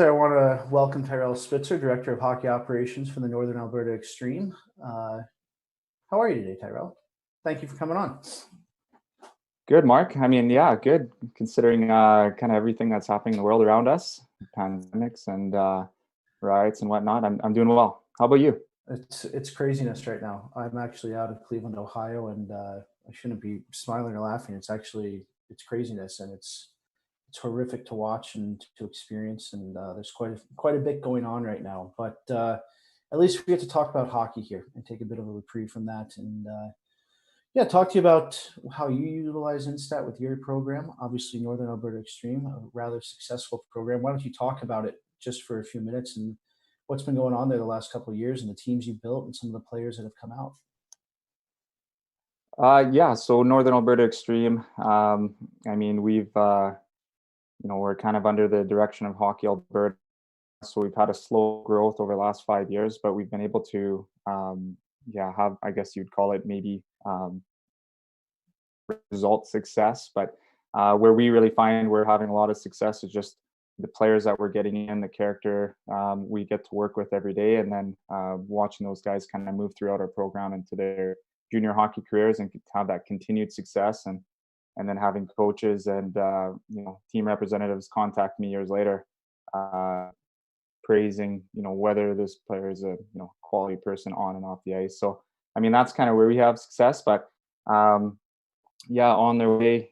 I want to welcome Tyrel Spitzer, Director of Hockey Operations for the Northern Alberta Xtreme. How are you today, Tyrel? Thank you for coming on. Good, Mark. I mean, yeah, good. Considering kind of everything that's happening in the world around us, pandemics and riots and whatnot, I'm doing well. How about you? It's craziness right now. I'm actually out of Cleveland, Ohio, and I shouldn't be smiling or laughing. It's craziness, and it's horrific to watch and to experience. And there's quite a bit going on right now. But at least we get to talk about hockey here and take a bit of a reprieve from that. And yeah, talk to you about how you utilize InStat with your program. Obviously, Northern Alberta Xtreme, a rather successful program. Why don't you talk about it just for a few minutes and what's been going on there the last couple of years and the teams you built and some of the players that have come out? Yeah, so Northern Alberta Xtreme. I mean, we're kind of under the direction of Hockey Alberta, so we've had a slow growth over the last 5 years, but we've been able to, have, I guess you'd call it maybe result success. But where we really find we're having a lot of success is just the players that we're getting in, the character we get to work with every day, and then watching those guys kind of move throughout our program into their junior hockey careers and have that continued success, and then having coaches and team representatives contact me years later, praising whether this player is a quality person on and off the ice. So I mean, that's kind of where we have success. But yeah, on their way,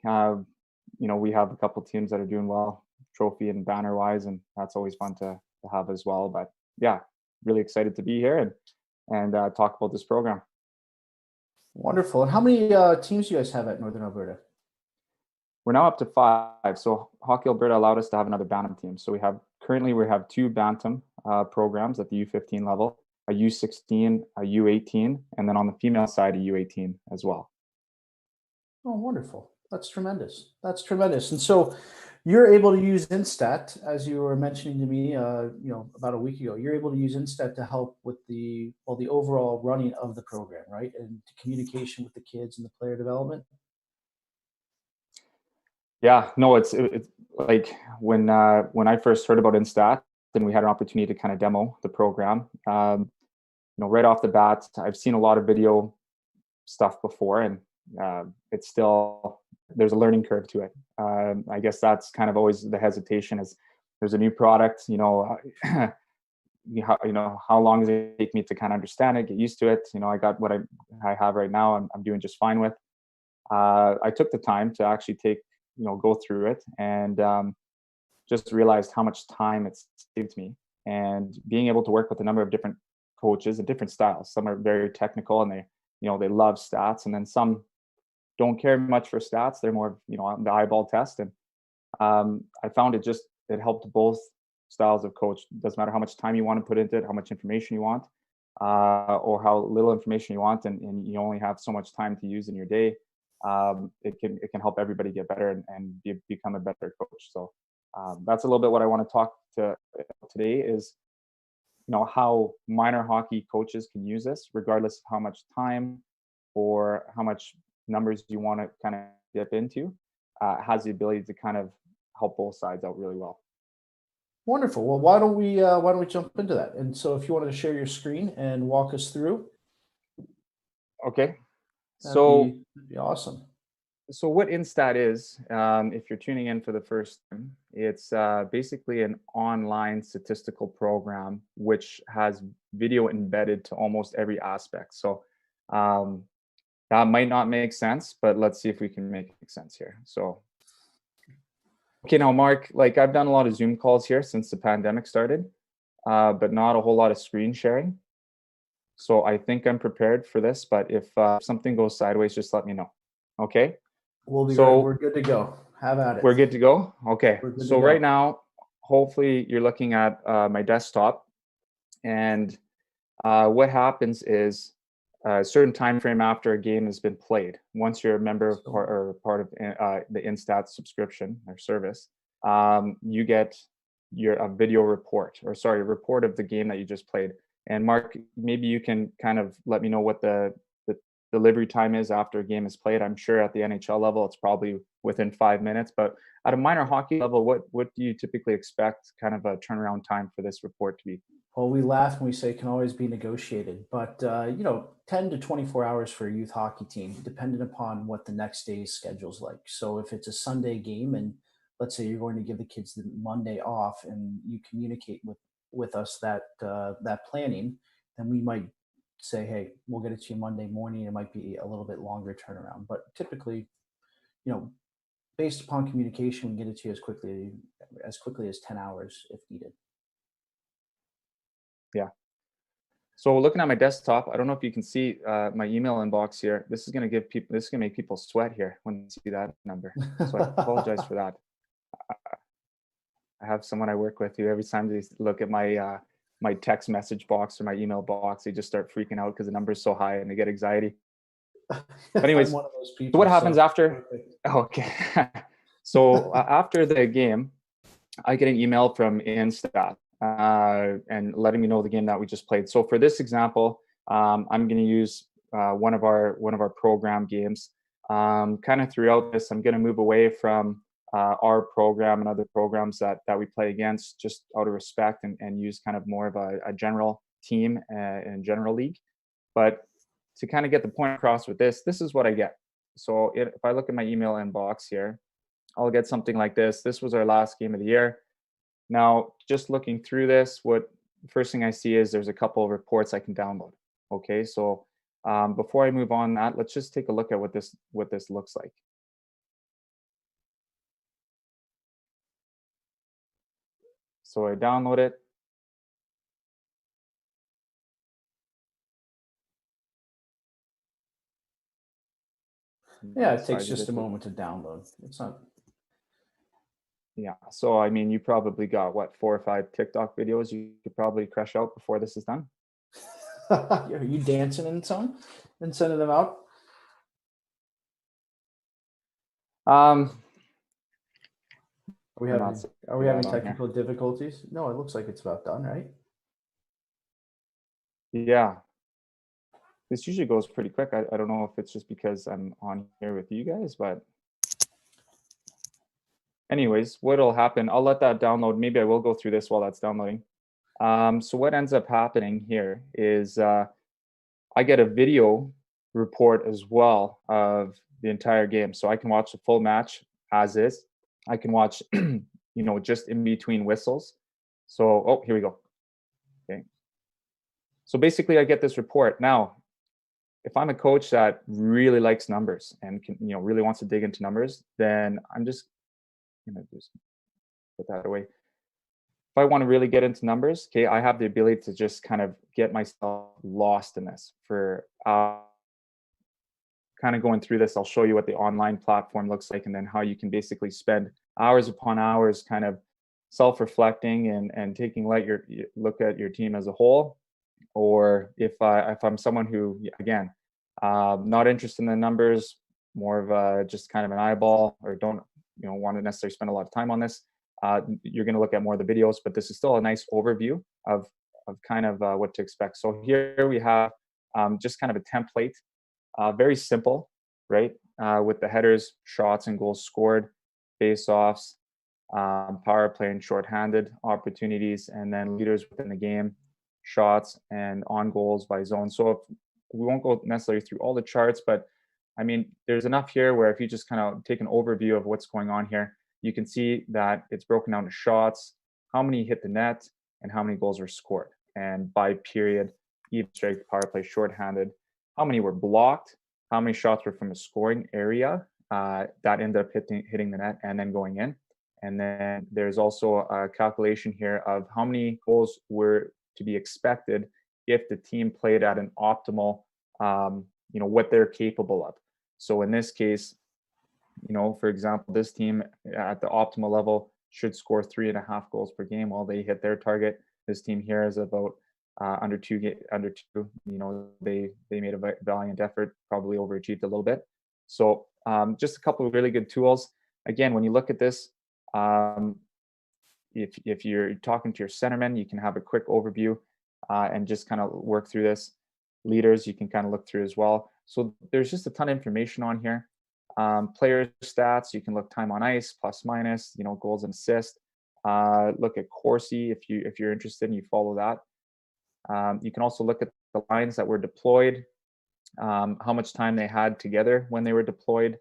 we have a couple teams that are doing well, trophy and banner wise, and that's always fun to have as well. But yeah, really excited to be here and talk about this program. Wonderful. And how many teams do you guys have at Northern Alberta? We're now up to 5. So Hockey Alberta allowed us to have another Bantam team. So we have 2 Bantam programs at the U15 level, a U16, a U18, and then on the female side, a U18 as well. Oh, wonderful. That's tremendous. That's tremendous. And so you're able to use InStat, as you were mentioning to me, about a week ago. You're able to use InStat to help with the overall running of the program, right? And communication with the kids and the player development. Yeah, no, it's like when I first heard about InStat, then we had an opportunity to kind of demo the program. Right off the bat, I've seen a lot of video stuff before, and it's still, there's a learning curve to it. I guess that's kind of always the hesitation is there's a new product, how long does it take me to kind of understand it, get used to it? I got what I have right now, I'm doing just fine with. I took the time to actually go through it and just realized how much time it's saved me, and being able to work with a number of different coaches and different styles. Some are very technical and they love stats, and then some don't care much for stats. They're more on the eyeball test. And I found it helped both styles of coach. It doesn't matter how much time you want to put into it, how much information you want, or how little information you want, and you only have so much time to use in your day. It can help everybody get better and become a better coach. So that's a little bit what I want to talk to today is how minor hockey coaches can use this, regardless of how much time or how much numbers you want to kind of dip into. Has the ability to kind of help both sides out really well. Wonderful. Well, why don't we jump into that? And so, if you wanted to share your screen and walk us through. Okay. That'd be awesome. So what InStat is, if you're tuning in for the first time, it's basically an online statistical program which has video embedded to almost every aspect. So that might not make sense, but let's see if we can make sense here. So, okay, now Mark, like I've done a lot of Zoom calls here since the pandemic started, but not a whole lot of screen sharing. So I think I'm prepared for this, but if something goes sideways, just let me know. Okay? We're good to go. Have at it. We're good to go? Okay. So right now, hopefully you're looking at my desktop, and what happens is a certain time frame after a game has been played, once you're a member of or part of the InStat subscription or service, you get a video report, a report of the game that you just played. And Mark, maybe you can kind of let me know what the delivery time is after a game is played. I'm sure at the NHL level, it's probably within 5 minutes. But at a minor hockey level, what do you typically expect kind of a turnaround time for this report to be? Well, we laugh and we say it can always be negotiated, but 10 to 24 hours for a youth hockey team, depending upon what the next day's schedule's like. So if it's a Sunday game, and let's say you're going to give the kids the Monday off, and you communicate with us that planning, then we might say, hey, we'll get it to you Monday morning. It might be a little bit longer turnaround, but typically, you know, based upon communication, we get it to you as quickly as 10 hours if needed. Yeah. So looking at my desktop, I don't know if you can see my email inbox here. This is going to make people sweat here when they see that number. So I apologize for that. I have someone I work with who every time they look at my text message box or my email box, they just start freaking out because the number is so high and they get anxiety. But anyways, I'm one of those so people. what happens after? Perfect. Okay. So after the game, I get an email from InStat and letting me know the game that we just played. So for this example, I'm going to use one of our program games. Kind of throughout this, I'm going to move away from our program and other programs that we play against, just out of respect, and use kind of more of a general team and general league. But to kind of get the point across with this is what I get. So if I look at my email inbox here, I'll get something like this. This was our last game of the year. Now, just looking through this, what first thing I see is there's a couple of reports I can download. Okay, so before I move on that, let's just take a look at what this looks like. So I download it. Yeah, it takes just a moment to download. It's not. Yeah, so I mean, you probably got what, 4 or 5 TikTok videos you could probably crush out before this is done. Are you dancing in some and sending them out? Um, Are we I'm having not are we saying having that on here. technical difficulties? No, it looks like it's about done, right? Yeah, this usually goes pretty quick. I don't know if it's just because I'm on here with you guys, but anyways, what'll happen, I'll let that download. Maybe I will go through this while that's downloading. So what ends up happening here is I get a video report as well of the entire game. So I can watch the full match as is. I can watch, just in between whistles. So, oh, here we go. Okay. So basically I get this report. Now, if I'm a coach that really likes numbers and really wants to dig into numbers, then I'm just gonna just put that away. If I want to really get into numbers, okay, I have the ability to just kind of get myself lost in this for kind of going through this. I'll show you what the online platform looks like, and then how you can basically spend hours upon hours kind of self-reflecting and taking look at your team as a whole. Or if I'm someone who, again, not interested in the numbers, more of a just kind of an eyeball, or don't want to necessarily spend a lot of time on this, you're going to look at more of the videos. But this is still a nice overview of kind of what to expect. So here we have just kind of a template, very simple, right? With the headers, shots and goals scored, face-offs, power play and shorthanded opportunities, and then leaders within the game, shots, and on goals by zone. So if, we won't go necessarily through all the charts, but I mean, there's enough here where if you just kind of take an overview of what's going on here, you can see that it's broken down to shots, how many hit the net, and how many goals were scored. And by period, even strength, power play, shorthanded, how many were blocked, how many shots were from a scoring area that ended up hitting the net and then going in. And then there's also a calculation here of how many goals were to be expected if the team played at an optimal, what they're capable of. So in this case, for example, this team at the optimal level should score 3.5 goals per game. While they hit their target, this team here is about under two. They made a valiant effort, probably overachieved a little bit. So just a couple of really good tools. Again, when you look at this, if you're talking to your centerman, you can have a quick overview and just kind of work through this. Leaders, you can kind of look through as well. So there's just a ton of information on here. Player stats, you can look time on ice, plus minus, goals and assists. Look at Corsi if you're interested and you follow that. You can also look at the lines that were deployed, how much time they had together when they were deployed,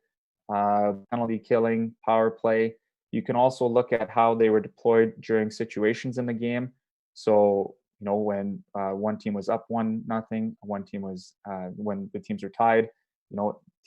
penalty killing, power play. You can also look at how they were deployed during situations in the game. So, when one team was up 1-0, one team was when the teams are tied,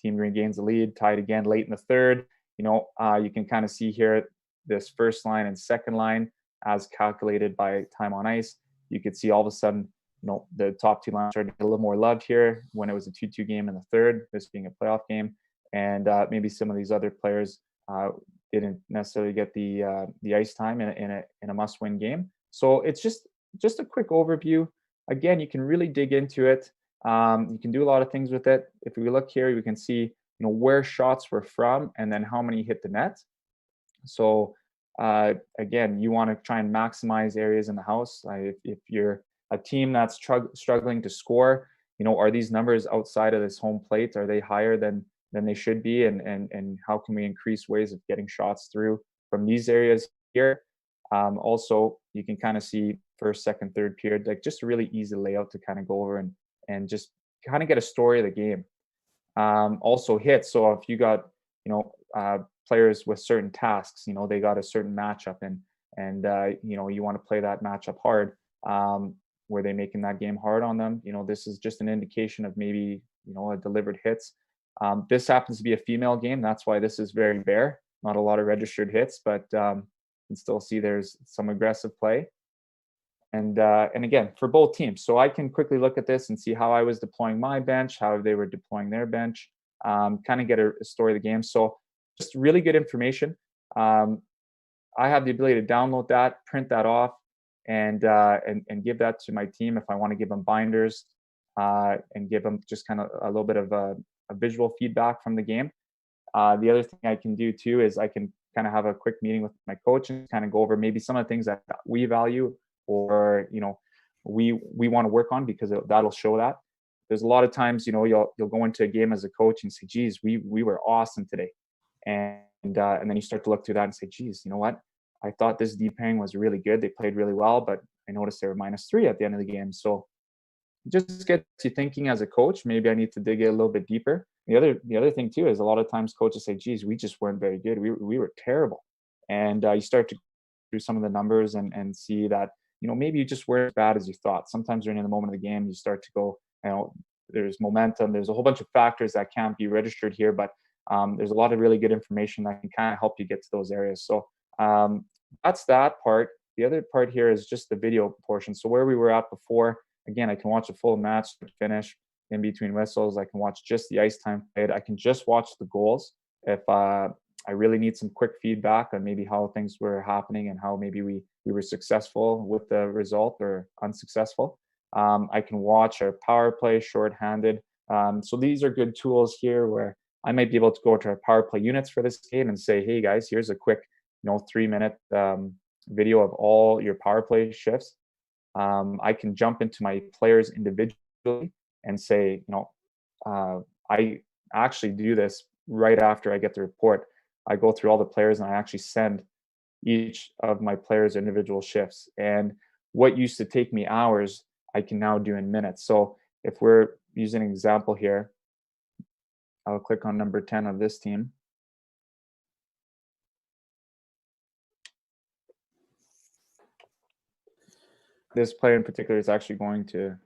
team regains the lead, tied again late in the third. You can kind of see here this first line and second line as calculated by time on ice. You could see all of a sudden, the top two lines started to get a little more love here when it was a 2-2 game in the third, this being a playoff game. And maybe some of these other players didn't necessarily get the ice time in a must-win game. So it's just a quick overview. Again, you can really dig into it. You can do a lot of things with it. If we look here, we can see where shots were from and then how many hit the net. So again, you want to try and maximize areas in the house. If you're a team that's struggling to score, are these numbers outside of this home plate? Are they higher than they should be? And how can we increase ways of getting shots through from these areas here? Also, you can kind of see first, second, third period, like just a really easy layout to kind of go over and just kind of get a story of the game. Also hits. So if you got, players with certain tasks, they got a certain matchup and you want to play that matchup hard. Were they making that game hard on them? This is just an indication of maybe, a delivered hits. This happens to be a female game. That's why this is very bare. Not a lot of registered hits, but you can still see there's some aggressive play. And again, for both teams. So I can quickly look at this and see how I was deploying my bench, how they were deploying their bench, kind of get a story of the game. So just really good information. I have the ability to download that, print that off, and give that to my team if I want to give them binders and give them just kind of a little bit of a visual feedback from the game. The other thing I can do too is I can kind of have a quick meeting with my coach and kind of go over maybe some of the things that we value or we want to work on, because that'll show that. There's a lot of times you'll go into a game as a coach and say, geez, we were awesome today, and then you start to look through that and say, geez, you know what, I thought this D pairing was really good, they played really well, but I noticed they were -3 at the end of the game. So just gets you thinking as a coach, maybe I need to dig a little bit deeper. The other thing too is a lot of times coaches say, geez, we just weren't very good, we were terrible. And you start to through some of the numbers and see that maybe you just weren't as bad as you thought. Sometimes during the moment of the game you start to go, there's momentum, there's a whole bunch of factors that can't be registered here, but there's a lot of really good information that can kind of help you get to those areas. So that's that part. The other part here is just the video portion. So where we were at before, again, I can watch a full match to finish in between whistles. I can watch just the ice time played. I can just watch the goals if I really need some quick feedback on maybe how things were happening and how maybe we were successful with the result or unsuccessful. I can watch our power play shorthanded. So these are good tools here where I might be able to go to our power play units for this game and say, hey guys, here's a quick 3-minute video of all your power play shifts. I can jump into my players individually and say, I actually do this right after I get the report. I go through all the players and I actually send each of my players individual shifts. And what used to take me hours, I can now do in minutes. So if we're using an example here, I'll click on number 10 of this team. This player in particular is actually going to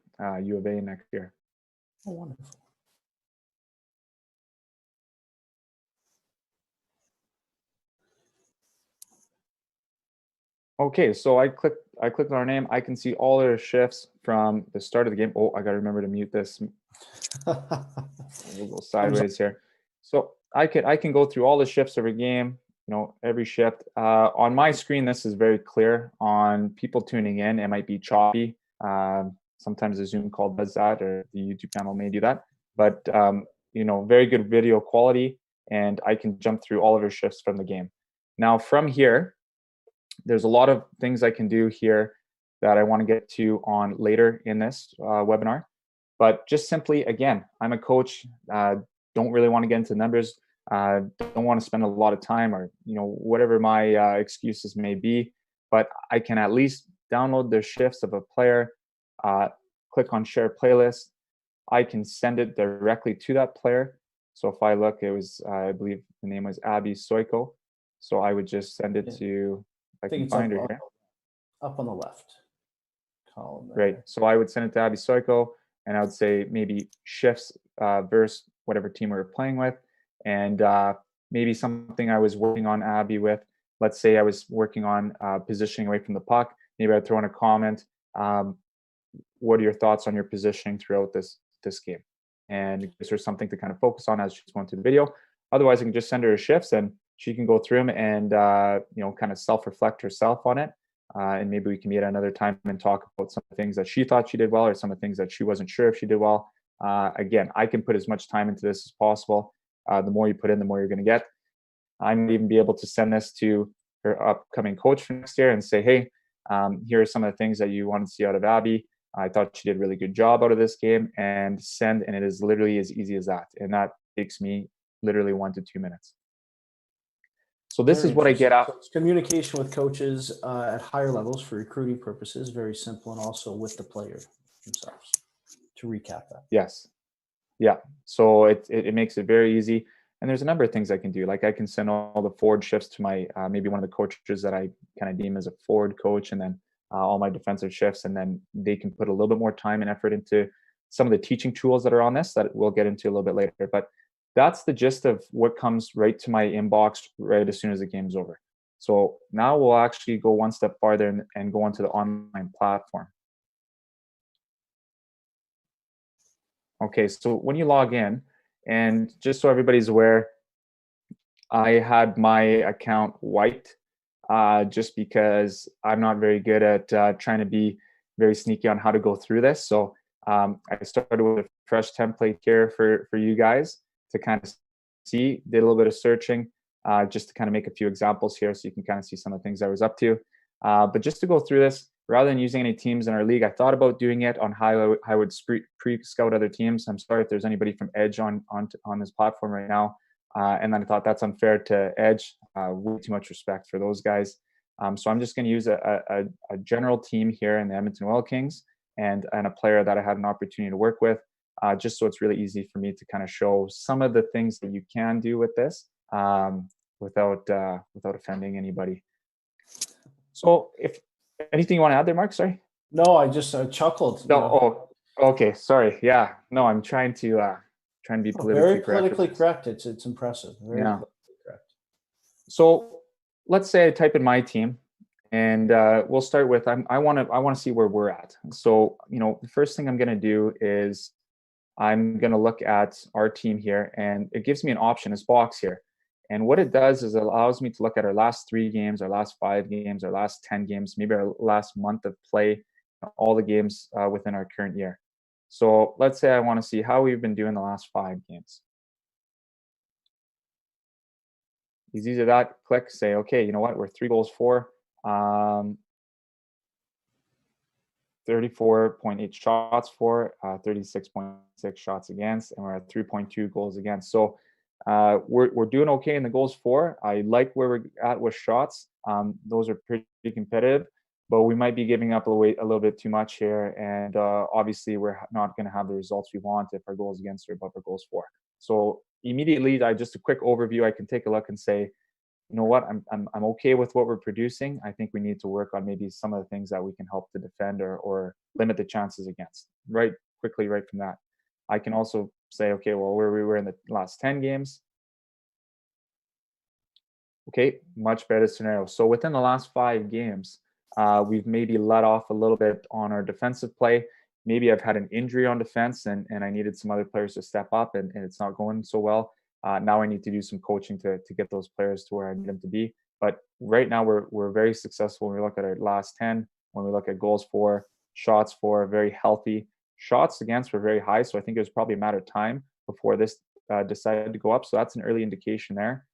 U of A next year. Oh, wonderful. Okay, so I clicked on our name. I can see all their shifts from the start of the game. Oh, I got to remember to mute this. We'll go sideways here. So I can go through all the shifts every game, every shift. On my screen, this is very clear. On people tuning in, it might be choppy. Sometimes the Zoom call does that, or the YouTube channel may do that. But very good video quality, and I can jump through all of your shifts from the game. Now from here, there's a lot of things I can do here that I want to get to on later in this webinar. But just simply, again, I'm a coach, don't really want to get into numbers, don't want to spend a lot of time, or whatever my excuses may be, but I can at least download the shifts of a player, click on share playlist. I can send it directly to that player. So if I look, it was, I believe the name was Abby Soiko. So I would just send it to, if I can find her here. Up on the left column there. Right. So I would send it to Abby Soiko, and I would say maybe shifts versus whatever team we were playing with, and maybe something I was working on Abby with. Let's say I was working on positioning away from the puck. Maybe I'd throw in a comment. What are your thoughts on your positioning throughout this game? And is there something to kind of focus on as she's going through the video? Otherwise, I can just send her shifts, and she can go through them and kind of self-reflect herself on it. And maybe we can meet at another time and talk about some of the things that she thought she did well, or some of the things that she wasn't sure if she did well. Again, I can put as much time into this as possible. The more you put in, the more you're going to get. I might even be able to send this to her upcoming coach for next year and say, hey, here are some of the things that you want to see out of Abby. I thought she did a really good job out of this game, and send. And it is literally as easy as that. And that takes me literally 1 to 2 minutes. So this is what I get out. So it's communication with coaches at higher levels for recruiting purposes, very simple, and also with the player themselves. To recap that. Yes. Yeah. So it makes it very easy. And there's a number of things I can do. Like I can send all the forward shifts to my maybe one of the coaches that I kind of deem as a forward coach, and then all my defensive shifts, and then they can put a little bit more time and effort into some of the teaching tools that are on this that we'll get into a little bit later. But that's the gist of what comes right to my inbox right as soon as the game's over. So now we'll actually go one step farther and go onto the online platform. Okay, so when you log in, and just so everybody's aware, I had my account wiped just because I'm not very good at trying to be very sneaky on how to go through this. So I started with a fresh template here for you guys to kind of see, did a little bit of searching just to kind of make a few examples here so you can kind of see some of the things I was up to. But just to go through this, rather than using any teams in our league, I thought about doing it on how I would pre-scout other teams. I'm sorry if there's anybody from Edge on this platform right now. And then I thought that's unfair to Edge. Way too much respect for those guys. So I'm just going to use a general team here in the Edmonton Oil Kings and a player that I had an opportunity to work with, just so it's really easy for me to kind of show some of the things that you can do with this without offending anybody. So if anything you want to add there, Mark? Sorry. No, I just chuckled. No. Oh, okay. Sorry. Yeah. No, I'm trying to be very politically correct. It's impressive. Very politically correct. So let's say I type in my team, and we'll start with I want to see where we're at. So the first thing I'm going to do is I'm going to look at our team here, and it gives me an option, this box here. And what it does is it allows me to look at our last 3 games, our last 5 games, our last 10 games, maybe our last month of play, all the games within our current year. So let's say I want to see how we've been doing the last 5 games. Easy to that, click, say, okay, you know what, we're 3 goals for, 34.8 shots for, 36.6 shots against, and we're at 3.2 goals against. So we're doing okay in the goals for. I like where we're at with shots. Those are pretty competitive, but we might be giving up a little bit too much here. And obviously, we're not going to have the results we want if our goals against are above our goals for. So immediately, just a quick overview, I can take a look and say, you know what, I'm okay with what we're producing. I think we need to work on maybe some of the things that we can help to defend or limit the chances against. Right from that. I can also say, okay, well, where we were in the last 10 games. Okay, much better scenario. So within the last 5 games, we've maybe let off a little bit on our defensive play. Maybe I've had an injury on defense and I needed some other players to step up and it's not going so well. Now I need to do some coaching to get those players to where I need them to be. But right now we're very successful when we look at our last 10, when we look at goals for, shots for, very healthy. Shots against were very high, so I think it was probably a matter of time before this decided to go up. So that's an early indication there.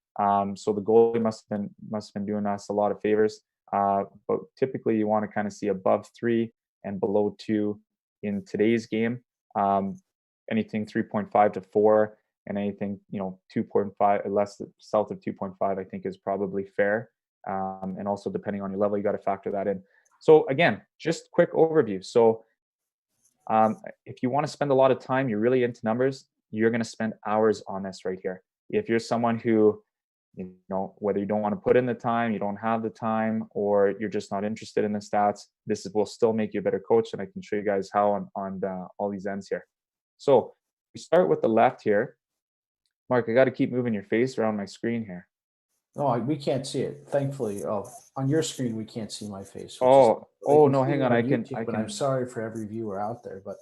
So the goalie must have been doing us a lot of favors. But typically you want to kind of see above 3 and below 2 in today's game. Anything 3.5 to 4, and anything 2.5 less south of 2.5, I think is probably fair. And also depending on your level, you got to factor that in. So again, just quick overview. So if you want to spend a lot of time, you're really into numbers, you're going to spend hours on this right here. If you're someone who, whether you don't want to put in the time, you don't have the time, or you're just not interested in the stats, will still make you a better coach. And I can show you guys how on all these ends here. So we start with the left here. Mark, I got to keep moving your face around my screen here. Oh, we can't see it. Thankfully, on your screen we can't see my face. Oh no, hang on. I can. And I'm sorry for every viewer out there, but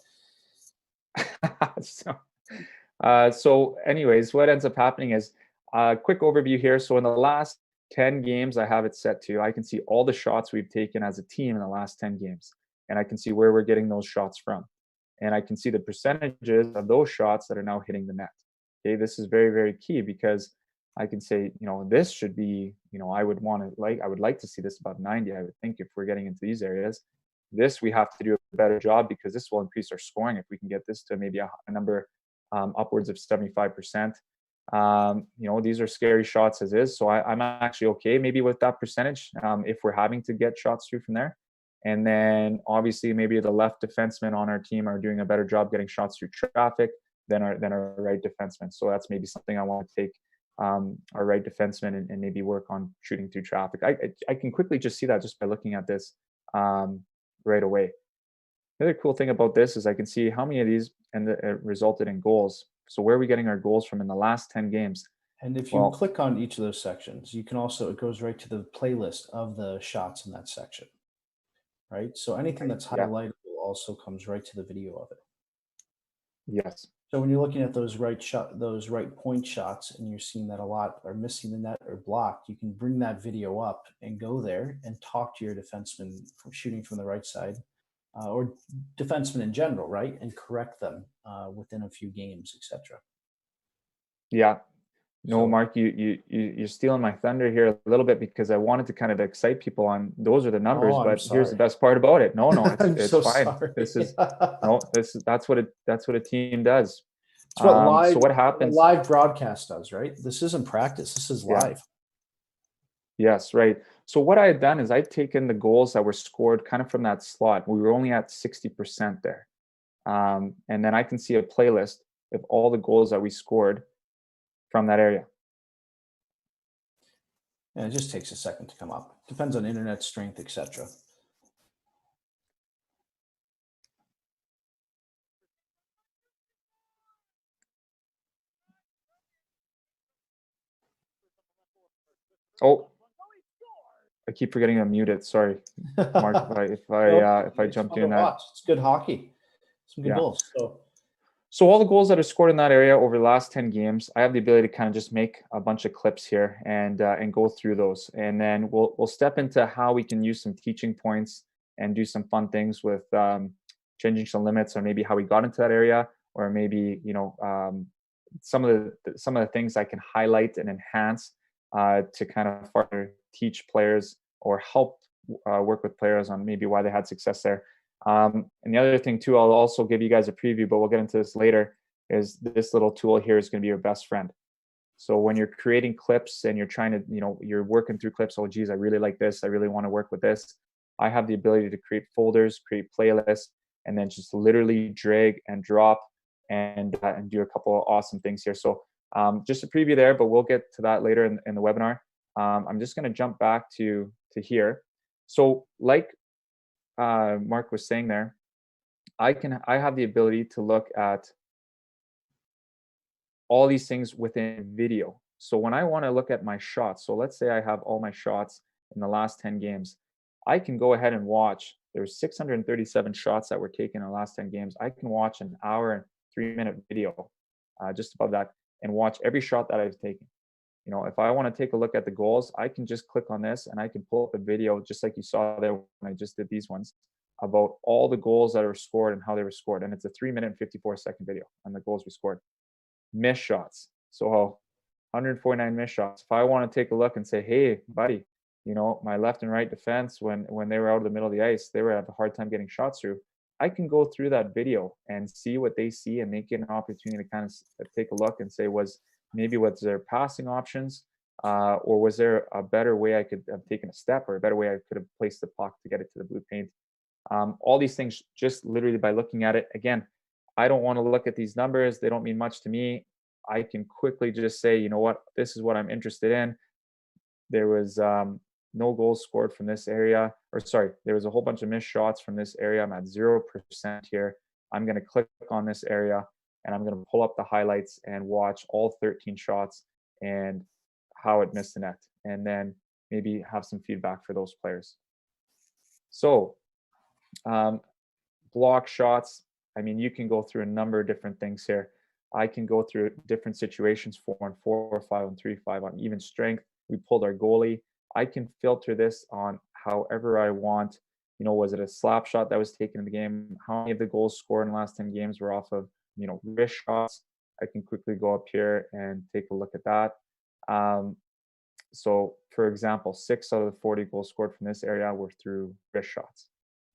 so anyways, what ends up happening is quick overview here. So in the last 10 games, I have it set to, I can see all the shots we've taken as a team in the last 10 games, and I can see where we're getting those shots from, and I can see the percentages of those shots that are now hitting the net. Okay, this is very, very key, because I can say, this should be, I would like to see this about 90. I would think, if we're getting into these areas, this we have to do a better job, because this will increase our scoring if we can get this to maybe a number upwards of 75%. These are scary shots as is, so I'm actually okay maybe with that percentage if we're having to get shots through from there. And then obviously maybe the left defensemen on our team are doing a better job getting shots through traffic than our right defensemen. So that's maybe something I want to take our right defenseman and maybe work on shooting through traffic. I can quickly just see that just by looking at this right away. The other cool thing about this is I can see how many of these resulted in goals. So where are we getting our goals from in the last 10 games? And if you click on each of those sections, you can also, it goes right to the playlist of the shots in that section, right? So anything that's highlighted also comes right to the video of it. Yes. So when you're looking at those right point shots, and you're seeing that a lot are missing the net or blocked, you can bring that video up and go there and talk to your defenseman from shooting from the right side, or defensemen in general, right? And correct them within a few games, etc. Yeah. No, Mark, you're stealing my thunder here a little bit, because I wanted to kind of excite people on those are the numbers, but here's the best part about it. No, it's so fine. Sorry. This is that's what a team does. It's what so what happens? Live broadcast does, right? This isn't practice. This is live. Yes, right. So what I had done is I'd taken the goals that were scored kind of from that slot. We were only at 60% there, and then I can see a playlist of all the goals that we scored from that area. And it just takes a second to come up. Depends on internet strength, etc. Oh, I keep forgetting to mute it. Sorry, Mark, if I jumped in that. It's good hockey. Some good goals. So all the goals that are scored in that area over the last 10 games, I have the ability to kind of just make a bunch of clips here and go through those. And then we'll step into how we can use some teaching points and do some fun things with changing some limits, or maybe how we got into that area, or maybe some of the things I can highlight and enhance to kind of further teach players or help work with players on maybe why they had success there. And the other thing too, I'll also give you guys a preview, but we'll get into this later, is this little tool here is going to be your best friend. So when you're creating clips and you're trying to, you're working through clips, oh geez, I really like this, I really want to work with this, I have the ability to create folders, create playlists, and then just literally drag and drop and do a couple of awesome things here. So just a preview there, but we'll get to that later in the webinar. I'm just going to jump back to here. So like Mark was saying there, I have the ability to look at all these things within video. So when I want to look at my shots, so let's say I have all my shots in the last 10 games, I can go ahead and watch. There's 637 shots that were taken in the last 10 games. I can watch an hour and 3-minute video just above that and watch every shot that I've taken. If I want to take a look at the goals, I can just click on this and I can pull up a video, just like you saw there when I just did these ones, about all the goals that are scored and how they were scored. And it's a 3-minute and 54-second video on the goals we scored. Missed shots. So 149 missed shots. If I want to take a look and say, hey, buddy, my left and right defense, when they were out of the middle of the ice, they were having a hard time getting shots through. I can go through that video and see what they see, and they get an opportunity to kind of take a look and say, was their passing options, or was there a better way I could have taken a step, or a better way I could have placed the puck to get it to the blue paint. All these things just literally by looking at it. Again, I don't want to look at these numbers. They don't mean much to me. I can quickly just say, you know what, this is what I'm interested in. There was no goals scored from this area, or sorry, there was a whole bunch of missed shots from this area. I'm at 0% here. I'm going to click on this area, and I'm going to pull up the highlights and watch all 13 shots and how it missed the net, and then maybe have some feedback for those players. So block shots, I mean, you can go through a number of different things here. I can go through different situations, 4-on-4, 5-on-3, 5 on even strength. We pulled our goalie. I can filter this on however I want. You know, was it a slap shot that was taken in the game? How many of the goals scored in the last 10 games were off of, you know, wrist shots? I can quickly go up here and take a look at that. So, for example, 6 out of the 40 goals scored from this area were through wrist shots.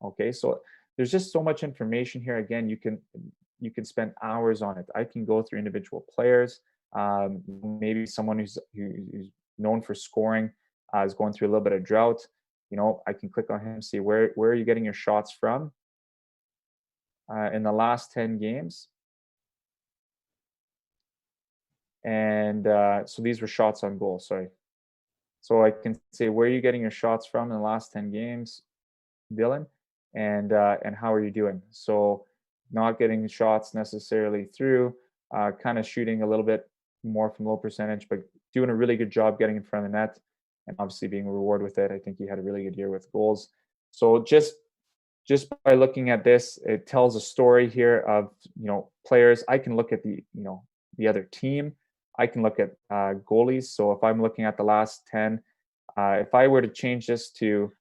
Okay, so there's just so much information here. Again, you can spend hours on it. I can go through individual players. Maybe someone who's known for scoring is going through a little bit of drought. You know, I can click on him, see where are you getting your shots from in the last 10 games. And so these were shots on goal, sorry. So I can say, where are you getting your shots from in the last 10 games, Dylan? And how are you doing? So not getting shots necessarily through, kind of shooting a little bit more from low percentage, but doing a really good job getting in front of the net, and obviously being rewarded with it. I think he had a really good year with goals. So just by looking at this, it tells a story here of, you know, players. I can look at the other team. I can look at goalies. So if I'm looking at the last 10, if I were to change this to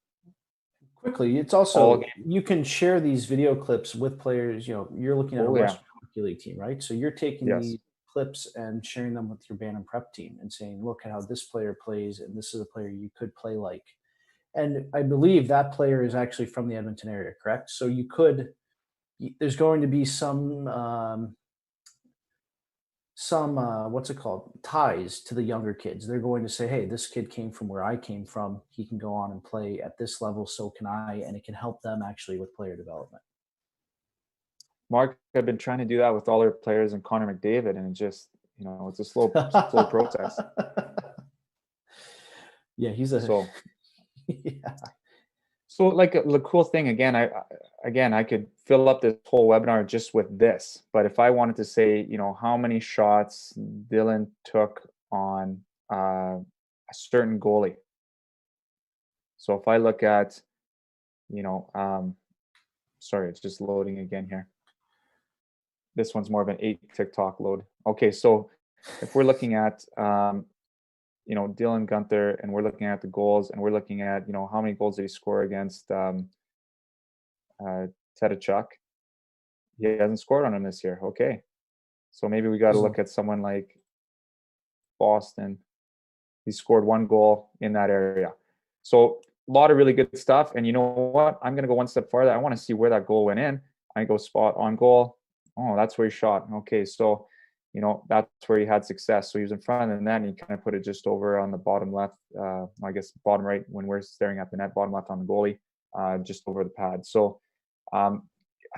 quickly, it's also, you can share these video clips with players. You know, you're looking at a Western Hockey League team, right? So you're taking these clips and sharing them with your band and prep team and saying, look at how this player plays, and this is a player you could play like. And I believe that player is actually from the Edmonton area, correct? So you could, there's going to be some what's it called, ties to the younger kids. They're going to say, hey, this kid came from where I came from. He can go on and play at this level, so can I. And it can help them actually with player development. Mark had been trying to do that with all our players and Connor McDavid, and it just, you know, it's a slow process. Yeah, he's a yeah. So like the cool thing, again, I could fill up this whole webinar just with this, but if I wanted to say, you know, how many shots Dylan took on a certain goalie. So if I look at, you know, sorry, it's just loading again here. This one's more of an 8 TikTok load. Okay, so if we're looking at, you know, Dylan Gunther, and we're looking at the goals, and we're looking at, you know, how many goals did he score against Tedachuk? He hasn't scored on him this year. Okay, so maybe we got to look at someone like Boston. He scored 1 goal in that area. So a lot of really good stuff. And you know what? I'm going to go one step farther. I want to see where that goal went in. I go spot on goal. Oh, that's where he shot. Okay, so, you know, that's where he had success. So he was in front of the net, and he kind of put it just over on the bottom left, I guess bottom right when we're staring at the net, bottom left on the goalie, just over the pad. So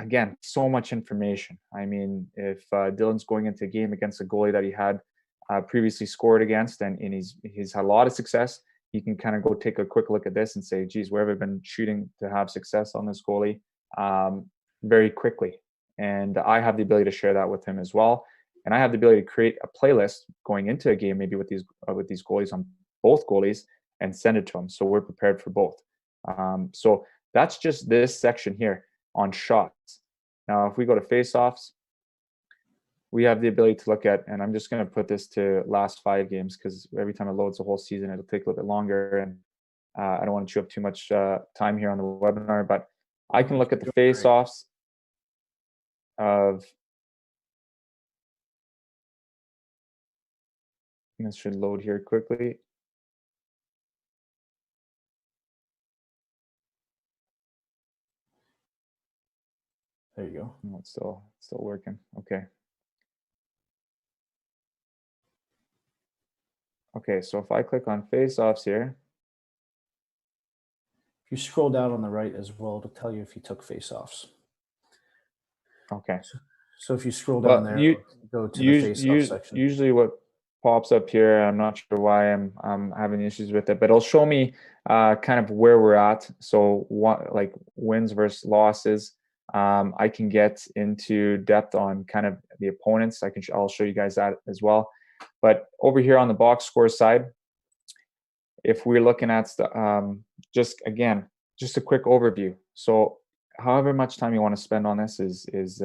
again, so much information. I mean, if Dylan's going into a game against a goalie that he had previously scored against, and he's had a lot of success, he can kind of go take a quick look at this and say, geez, where have I been shooting to have success on this goalie very quickly? And I have the ability to share that with him as well. And I have the ability to create a playlist going into a game, maybe with these goalies, on both goalies, and send it to them, so we're prepared for both. So that's just this section here on shots. Now, if we go to face-offs, we have the ability to look at, and I'm just going to put this to last 5 games, because every time it loads the whole season, it'll take a little bit longer, and I don't want to chew up too much time here on the webinar, but I can look at the face-offs of, this should load here quickly. There you go. Oh, it's still working. Okay. Okay, so if I click on face-offs here, If you scroll down on the right as well, it'll tell you if you took face-offs. okay. So if you scroll down there, go to the face-off section. Usually what pops up here, I'm not sure why I'm having issues with it, but it'll show me kind of where we're at. So what, like wins versus losses. I can get into depth on kind of the opponents. I'll show you guys that as well. But over here on the box score side, if we're looking at just a quick overview. So however much time you want to spend on this is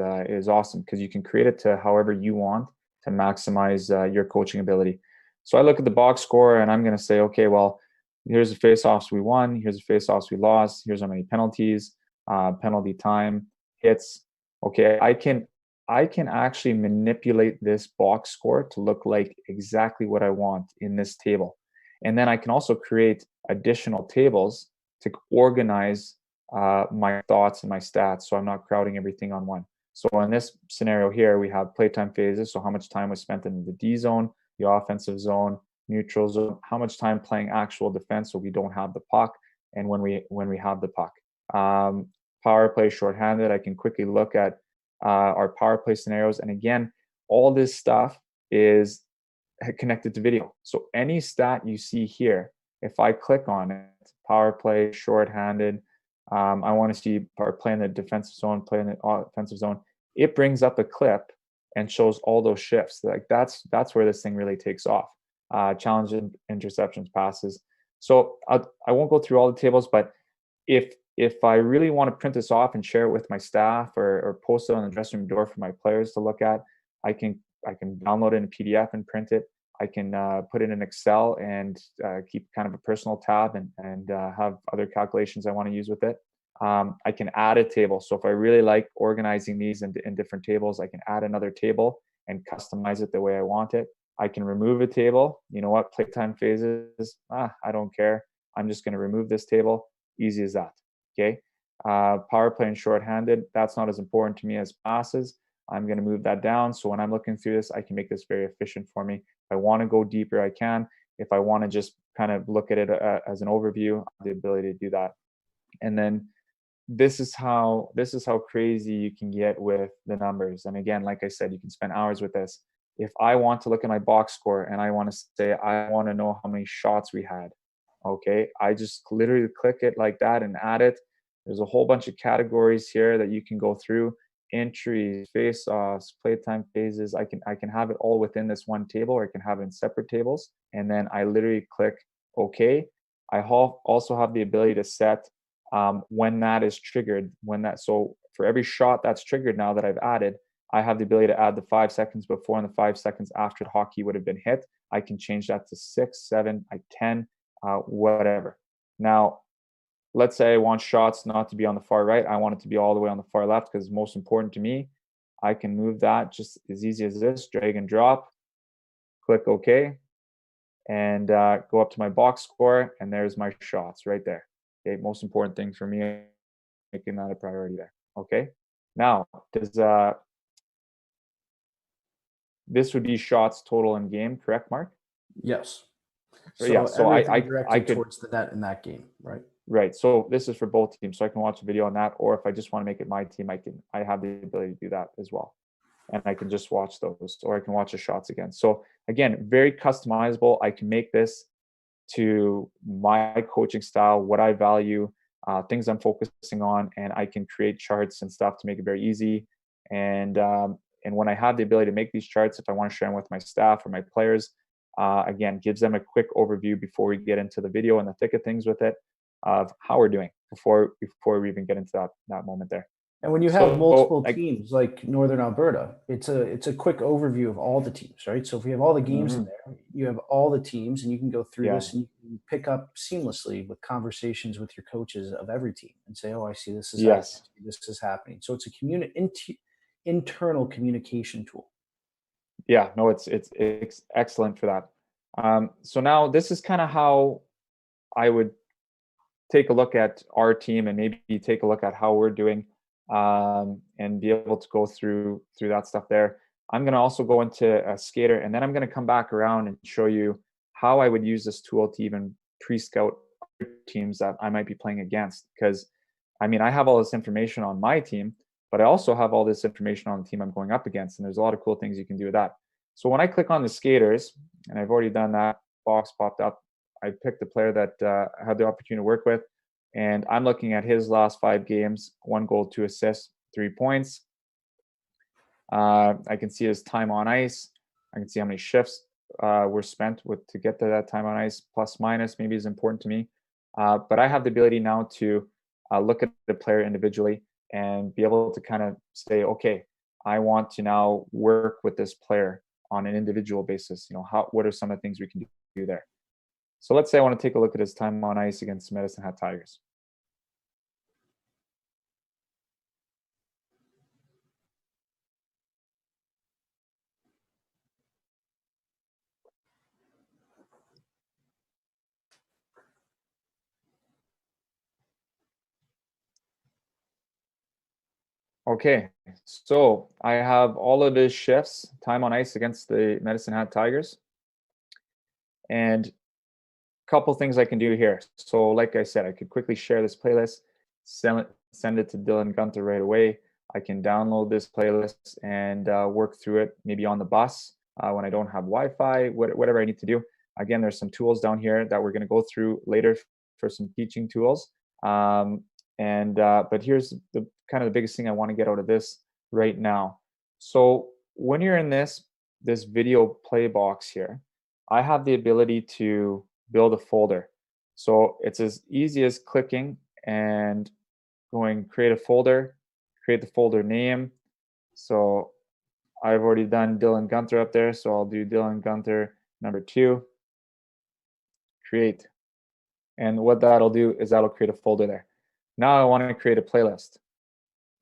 awesome, because you can create it to however you want to maximize your coaching ability. So I look at the box score and I'm going to say, okay, well, here's the face-offs we won, here's the face-offs we lost, here's how many penalties, penalty time, hits. Okay, I can actually manipulate this box score to look like exactly what I want in this table. And then I can also create additional tables to organize my thoughts and my stats, so I'm not crowding everything on one. So in this scenario here, we have playtime phases. So how much time was spent in the D zone, the offensive zone, neutral zone, how much time playing actual defense so we don't have the puck, and when we have the puck. Power play shorthanded, I can quickly look at our power play scenarios. And again, all this stuff is connected to video. So any stat you see here, if I click on it, power play, shorthanded, I want to see power play in the defensive zone, play in the offensive zone, it brings up a clip and shows all those shifts. Like that's where this thing really takes off. Challenges, interceptions, passes. So I won't go through all the tables, but if I really want to print this off and share it with my staff or post it on the dressing room door for my players to look at, I can download it in a PDF and print it. I can put it in Excel and keep kind of a personal tab and have other calculations I want to use with it. I can add a table. So if I really like organizing these in different tables, I can add another table and customize it the way I want it. I can remove a table. You know what? Playtime phases, I don't care. I'm just going to remove this table. Easy as that. Okay. Power play and shorthanded, that's not as important to me as passes. I'm going to move that down. So when I'm looking through this, I can make this very efficient for me. If I want to go deeper, I can. If I want to just kind of look at it as an overview, I have the ability to do that. And then this is how crazy you can get with the numbers. And again, like I said, you can spend hours with this. If I want to look at my box score and I want to say, I want to know how many shots we had, okay, I just literally click it like that and add it. There's a whole bunch of categories here that you can go through. Entries, face-offs, playtime phases. I can have it all within this one table, or I can have it in separate tables. And then I literally click OK. I also have the ability to set when that is triggered. So for every shot that's triggered now that I've added, I have the ability to add the 5 seconds before and the 5 seconds after the hockey would have been hit. I can change that to 6, 7, 10, whatever. Now, let's say I want shots not to be on the far right. I want it to be all the way on the far left because it's most important to me. I can move that just as easy as this, drag and drop, click OK, and go up to my box score, and there's my shots right there. Okay, most important thing for me, making that a priority there. Okay, now this would be shots total in game, correct, Mark? Yes. So yeah, so I could towards the net in that game, right? Right. So this is for both teams. So I can watch a video on that, or if I just want to make it my team, I have the ability to do that as well. And I can just watch those, or I can watch the shots again. So again, very customizable. I can make this to my coaching style, what I value, things I'm focusing on, and I can create charts and stuff to make it very easy. And when I have the ability to make these charts, if I want to share them with my staff or my players, again, gives them a quick overview before we get into the video and the thick of things with it, of how we're doing before we even get into that moment there. And when you have multiple teams like Northern Alberta, it's a quick overview of all the teams, right? So if we have all the games in there, you have all the teams, and you can go through this and you can pick up seamlessly with conversations with your coaches of every team and say, "Oh, I see this is happening, this is happening." So it's a internal communication tool. Yeah, no, it's excellent for that. So now this is kind of how I would take a look at our team and maybe take a look at how we're doing. and be able to go through that stuff there. I'm going to also go into a skater, and then I'm going to come back around and show you how I would use this tool to even pre-scout other teams that I might be playing against. Because, I mean, I have all this information on my team, but I also have all this information on the team I'm going up against, and there's a lot of cool things you can do with that. So when I click on the skaters, and I've already done that, box popped up, I picked the player that I had the opportunity to work with, and I'm looking at his last 5 games, 1 goal, 2 assists, 3 points. I can see his time on ice. I can see how many shifts were spent to get to that time on ice, plus minus maybe is important to me. But I have the ability now to look at the player individually and be able to kind of say, okay, I want to now work with this player on an individual basis. What are some of the things we can do there? So let's say I want to take a look at his time on ice against Medicine Hat Tigers. Okay, so I have all of his shifts, time on ice against the Medicine Hat Tigers. And a couple things I can do here. So like I said, I could quickly share this playlist, send it to Dylan Gunther right away. I can download this playlist and work through it maybe on the bus when I don't have Wi-Fi, whatever I need to do. Again, there's some tools down here that we're going to go through later for some teaching tools. But here's the kind of the biggest thing I want to get out of this right now. So when you're in this video play box here, I have the ability to build a folder. So it's as easy as clicking and going create a folder, create the folder name. So I've already done Dylan Gunther up there, so I'll do Dylan Gunther number 2, create. And what that'll do is that'll create a folder there. Now I want to create a playlist,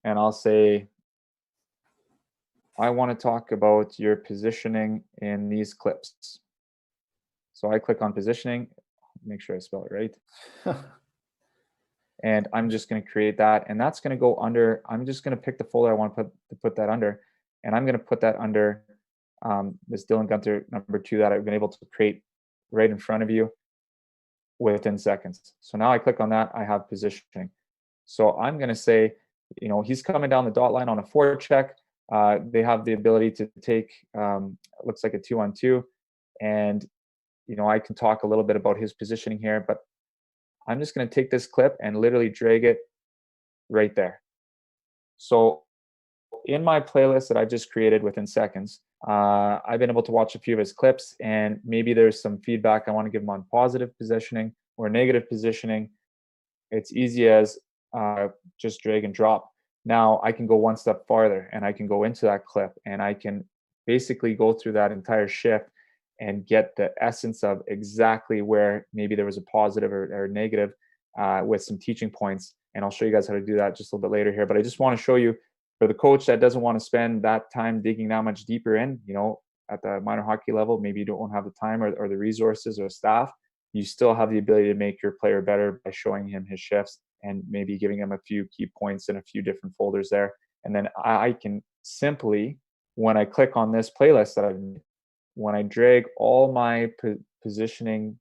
and I'll say, I want to talk about your positioning in these clips. So I click on positioning, make sure I spell it right. And I'm just going to create that, and that's going to go under, I'm just going to pick the folder I want to put that under, and I'm going to put that under this Dylan Gunther number 2 that I've been able to create right in front of you within seconds. So now I click on that, I have positioning. So I'm going to say, he's coming down the dot line on a forecheck. They have the ability to take, looks like a 2-on-2, and I can talk a little bit about his positioning here, but I'm just going to take this clip and literally drag it right there. So in my playlist that I just created within seconds, I've been able to watch a few of his clips, and maybe there's some feedback I want to give him on positive positioning or negative positioning. It's easy as just drag and drop. Now I can go one step farther, and I can go into that clip, and I can basically go through that entire shift and get the essence of exactly where maybe there was a positive or negative with some teaching points. And I'll show you guys how to do that just a little bit later here. But I just want to show you, for the coach that doesn't want to spend that time digging that much deeper in, at the minor hockey level, maybe you don't have the time or the resources or staff, you still have the ability to make your player better by showing him his shifts and maybe giving him a few key points in a few different folders there. And then I can simply, when I click on this playlist that I've made, when I drag all my positioning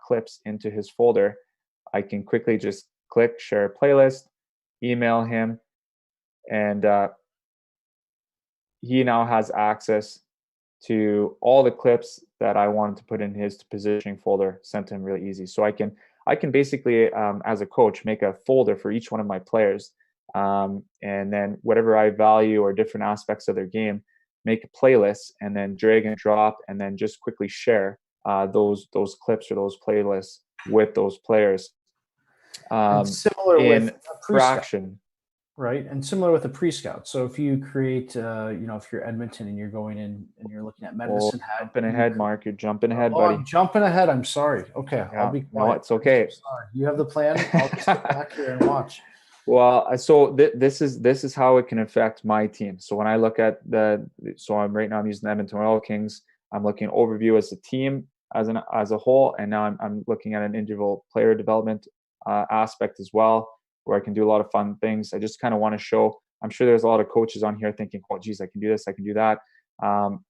clips into his folder, I can quickly just click share playlist, email him, and he now has access to all the clips that I wanted to put in his positioning folder, sent to him really easy. So I can basically, as a coach, make a folder for each one of my players, and then whatever I value or different aspects of their game, make a playlist, and then drag and drop, and then just quickly share those clips or those playlists with those players. Similar in with fraction. Right, and similar with a pre-scout. So if you create, if you're Edmonton and you're going in and you're looking at Medicine Hat, jumping ahead, Mark. You're jumping ahead, buddy. I'm jumping ahead. I'm sorry. Okay, Yeah, I'll be quiet. no, it's okay. Sorry. You have the plan. I'll just sit back here and watch. Well, so this is how it can affect my team. So when I look at right now I'm using the Edmonton Oil Kings. I'm looking at overview as a team, as a whole, and now I'm looking at an individual player development aspect as well. where I can do a lot of fun things. I just kind of want to show, I'm sure there's a lot of coaches on here thinking, oh, geez, I can do this, I can do that.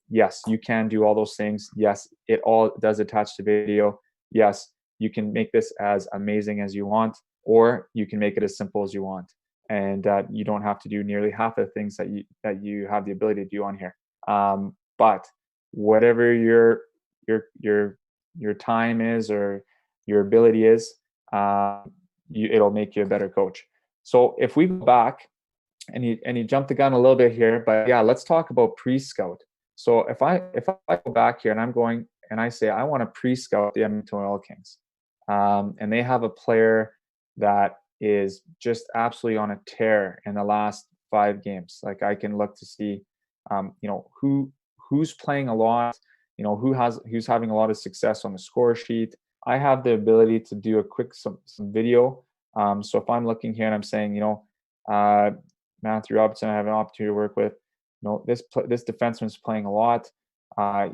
Yes, you can do all those things. Yes, it all does attach to video. Yes, you can make this as amazing as you want, or you can make it as simple as you want. And you don't have to do nearly half of the things that you have the ability to do on here. But whatever your time is or your ability is, it'll make you a better coach. So if we go back, and you jumped the gun a little bit here, but yeah, let's talk about pre-scout. So if I go back here and I'm going and I say I want to pre-scout the Edmonton Oil Kings, and they have a player that is just absolutely on a tear in the last 5 games. Like I can look to see, who's playing a lot, who's having a lot of success on the score sheet. I have the ability to do a quick some video. So if I'm looking here and I'm saying, Matthew Robertson, I have an opportunity to work with. This defenseman's playing a lot.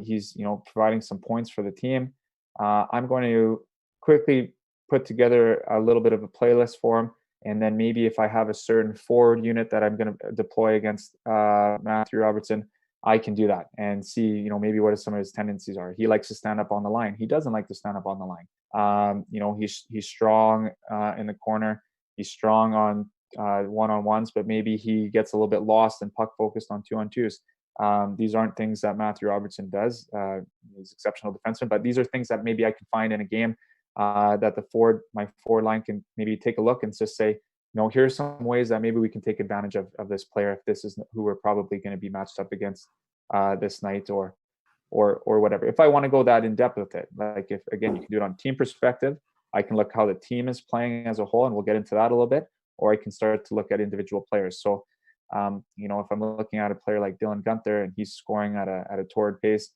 He's providing some points for the team. I'm going to quickly put together a little bit of a playlist for him, and then maybe if I have a certain forward unit that I'm going to deploy against Matthew Robertson, I can do that and see maybe what some of his tendencies are. He likes to stand up on the line. He doesn't like to stand up on the line. He's strong in the corner. He's strong on one-on-ones, but maybe he gets a little bit lost and puck focused on 2-on-2s. These aren't things that Matthew Robertson does. He's exceptional defenseman, but these are things that maybe I can find in a game that my forward line can maybe take a look and just say, here's some ways that maybe we can take advantage of this player if this is who we're probably going to be matched up against this night or whatever. If I want to go that in depth with it, like if again you can do it on team perspective, I can look how the team is playing as a whole, and we'll get into that a little bit. Or I can start to look at individual players. So, if I'm looking at a player like Dylan Guenther and he's scoring at a torrid pace,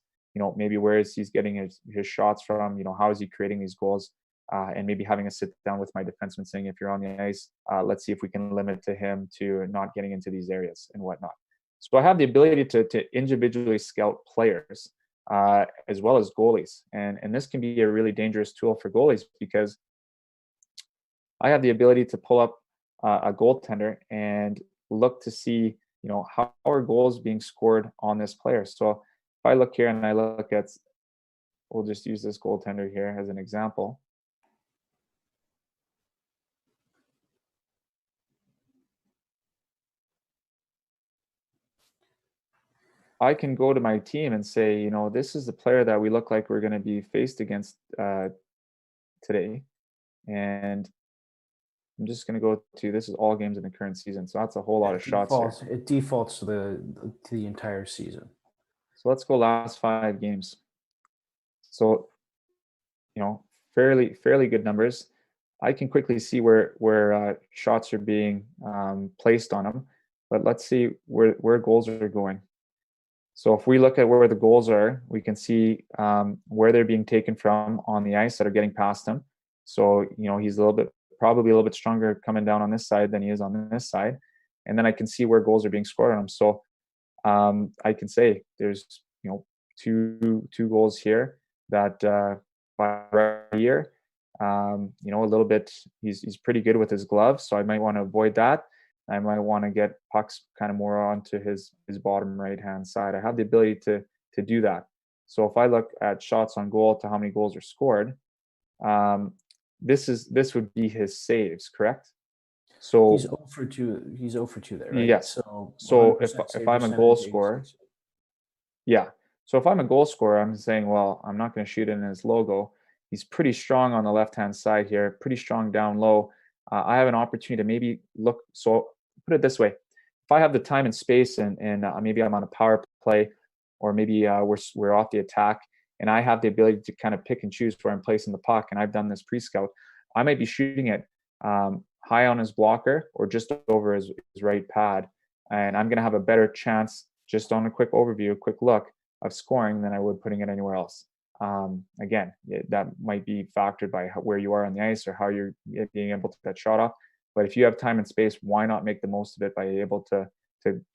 maybe where is he's getting his shots from? How is he creating these goals? And maybe having a sit down with my defenseman saying, if you're on the ice, let's see if we can limit to him to not getting into these areas and whatnot. So I have the ability to individually scout players as well as goalies, and this can be a really dangerous tool for goalies because I have the ability to pull up a goaltender and look to see, how are goals being scored on this player. So if I look here and I look at, we'll just use this goaltender here as an example. I can go to my team and say, this is the player that we look like we're going to be faced against today. And I'm just going to go to, this is all games in the current season. So that's a whole lot of shots here. It defaults to the entire season. So let's go last 5 games. So, fairly good numbers. I can quickly see where shots are being placed on them, but let's see where goals are going. So if we look at where the goals are, we can see where they're being taken from on the ice that are getting past him. So, he's probably a little bit stronger coming down on this side than he is on this side. And then I can see where goals are being scored on him. So I can say there's, two goals here that right here, a little bit, he's pretty good with his gloves. So I might want to avoid that. I might want to get pucks kind of more onto his bottom right-hand side. I have the ability to do that. So if I look at shots on goal to how many goals are scored, this would be his saves, correct? So he's 0 for 2. He's 0 for 2 there, right? Yes. So if I'm a goal scorer, yeah. So if I'm a goal scorer, I'm saying, well, I'm not going to shoot in his logo. He's pretty strong on the left-hand side here, pretty strong down low. I have an opportunity to maybe look. So put it this way: if I have the time and space, and maybe I'm on a power play, or maybe we're off the attack, and I have the ability to kind of pick and choose where I'm placing the puck, and I've done this pre-scout, I might be shooting it high on his blocker or just over his right pad, and I'm going to have a better chance just on a quick overview, a quick look of scoring than I would putting it anywhere else. Again, that might be factored by where you are on the ice or how you're being able to get that shot off. But if you have time and space, why not make the most of it by able to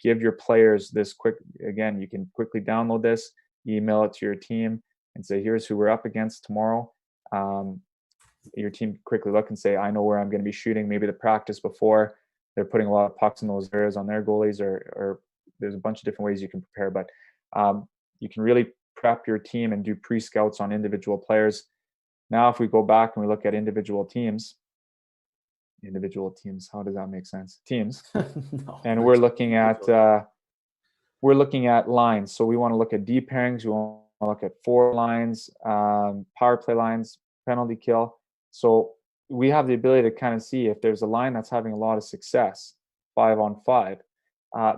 give your players this quick, again, you can quickly download this, email it to your team and say, here's who we're up against tomorrow. your team quickly look and say, I know where I'm going to be shooting. Maybe the practice before, they're putting a lot of pucks in those areas on their goalies, or there's a bunch of different ways you can prepare. But you can really prep your team and do pre-scouts on individual players. Now, if we go back and we look at individual teams, how does that make sense? Teams. No, and we're looking at lines. So we want to look at D pairings. We want to look at forward lines, power play lines, penalty kill. So we have the ability to kind of see if there's a line that's having a lot of success, 5-on-5.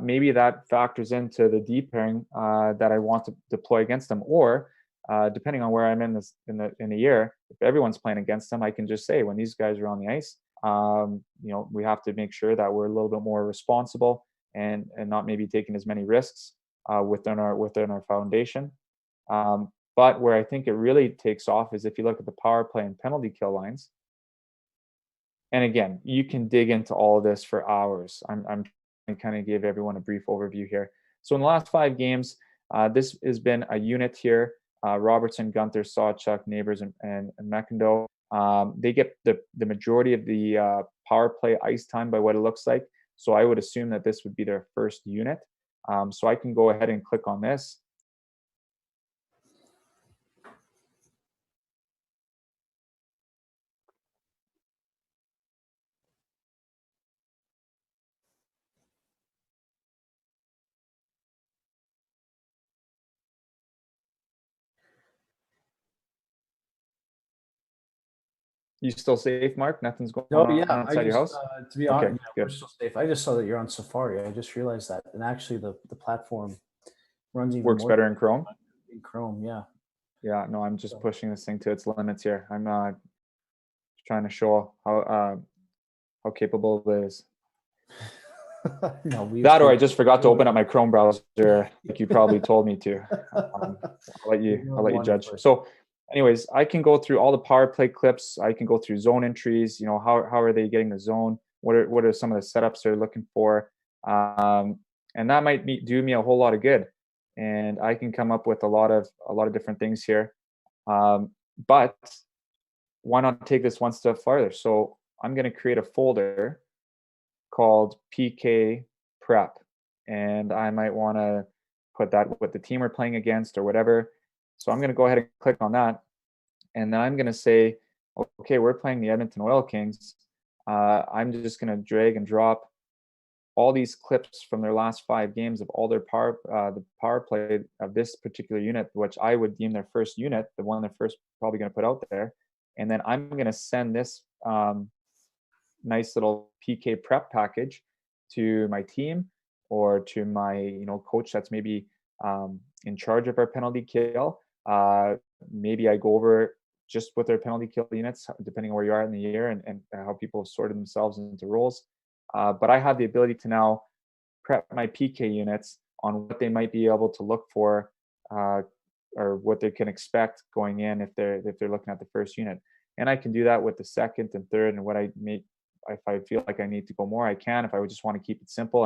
Maybe that factors into the D pairing that I want to deploy against them, or depending on where I'm in the year, if everyone's playing against them, I can just say when these guys are on the ice, we have to make sure that we're a little bit more responsible and not maybe taking as many risks within our foundation. But where I think it really takes off is if you look at the power play and penalty kill lines. And again, you can dig into all of this for hours. I'm trying to kind of give everyone a brief overview here. So in the last 5 games, this has been a unit here. Robertson, Gunther, Sawchuk, Neighbors, and Mekando. They get the majority of the power play ice time by what it looks like. So I would assume that this would be their first unit. So I can go ahead and click on this. You still safe, Mark? Nothing's going on outside your house? To be honest, Okay, we're still safe. I just saw that you're on Safari. I just realized that, and actually, the platform runs even works more better in Chrome. in Chrome. Yeah. Yeah. No, I'm just pushing this thing to its limits here. I'm trying to show how capable it is. No, or I just forgot to open up my Chrome browser, like you probably told me to. I'll let you judge. So, anyways, I can go through all the power play clips. I can go through zone entries. How are they getting the zone? What are some of the setups they're looking for? And that might do me a whole lot of good. And I can come up with a lot of different things here. But why not take this one step farther? So I'm going to create a folder called PK Prep, and I might want to put that what the team we're playing against or whatever. So I'm going to go ahead and click on that, and then I'm going to say, okay, we're playing the Edmonton Oil Kings. I'm just going to drag and drop all these clips from their last 5 games of all their the power play of this particular unit, which I would deem their first unit, the one they're first probably going to put out there. And then I'm going to send this nice little PK prep package to my team or to my coach that's maybe in charge of our penalty kill. Maybe I go over just with their penalty kill units, depending on where you are in the year and how people have sorted themselves into roles. But I have the ability to now prep my PK units on what they might be able to look for or what they can expect going in if they're looking at the first unit. And I can do that with the second and third, and what I make, if I feel like I need to go more, I can. If I would just want to keep it simple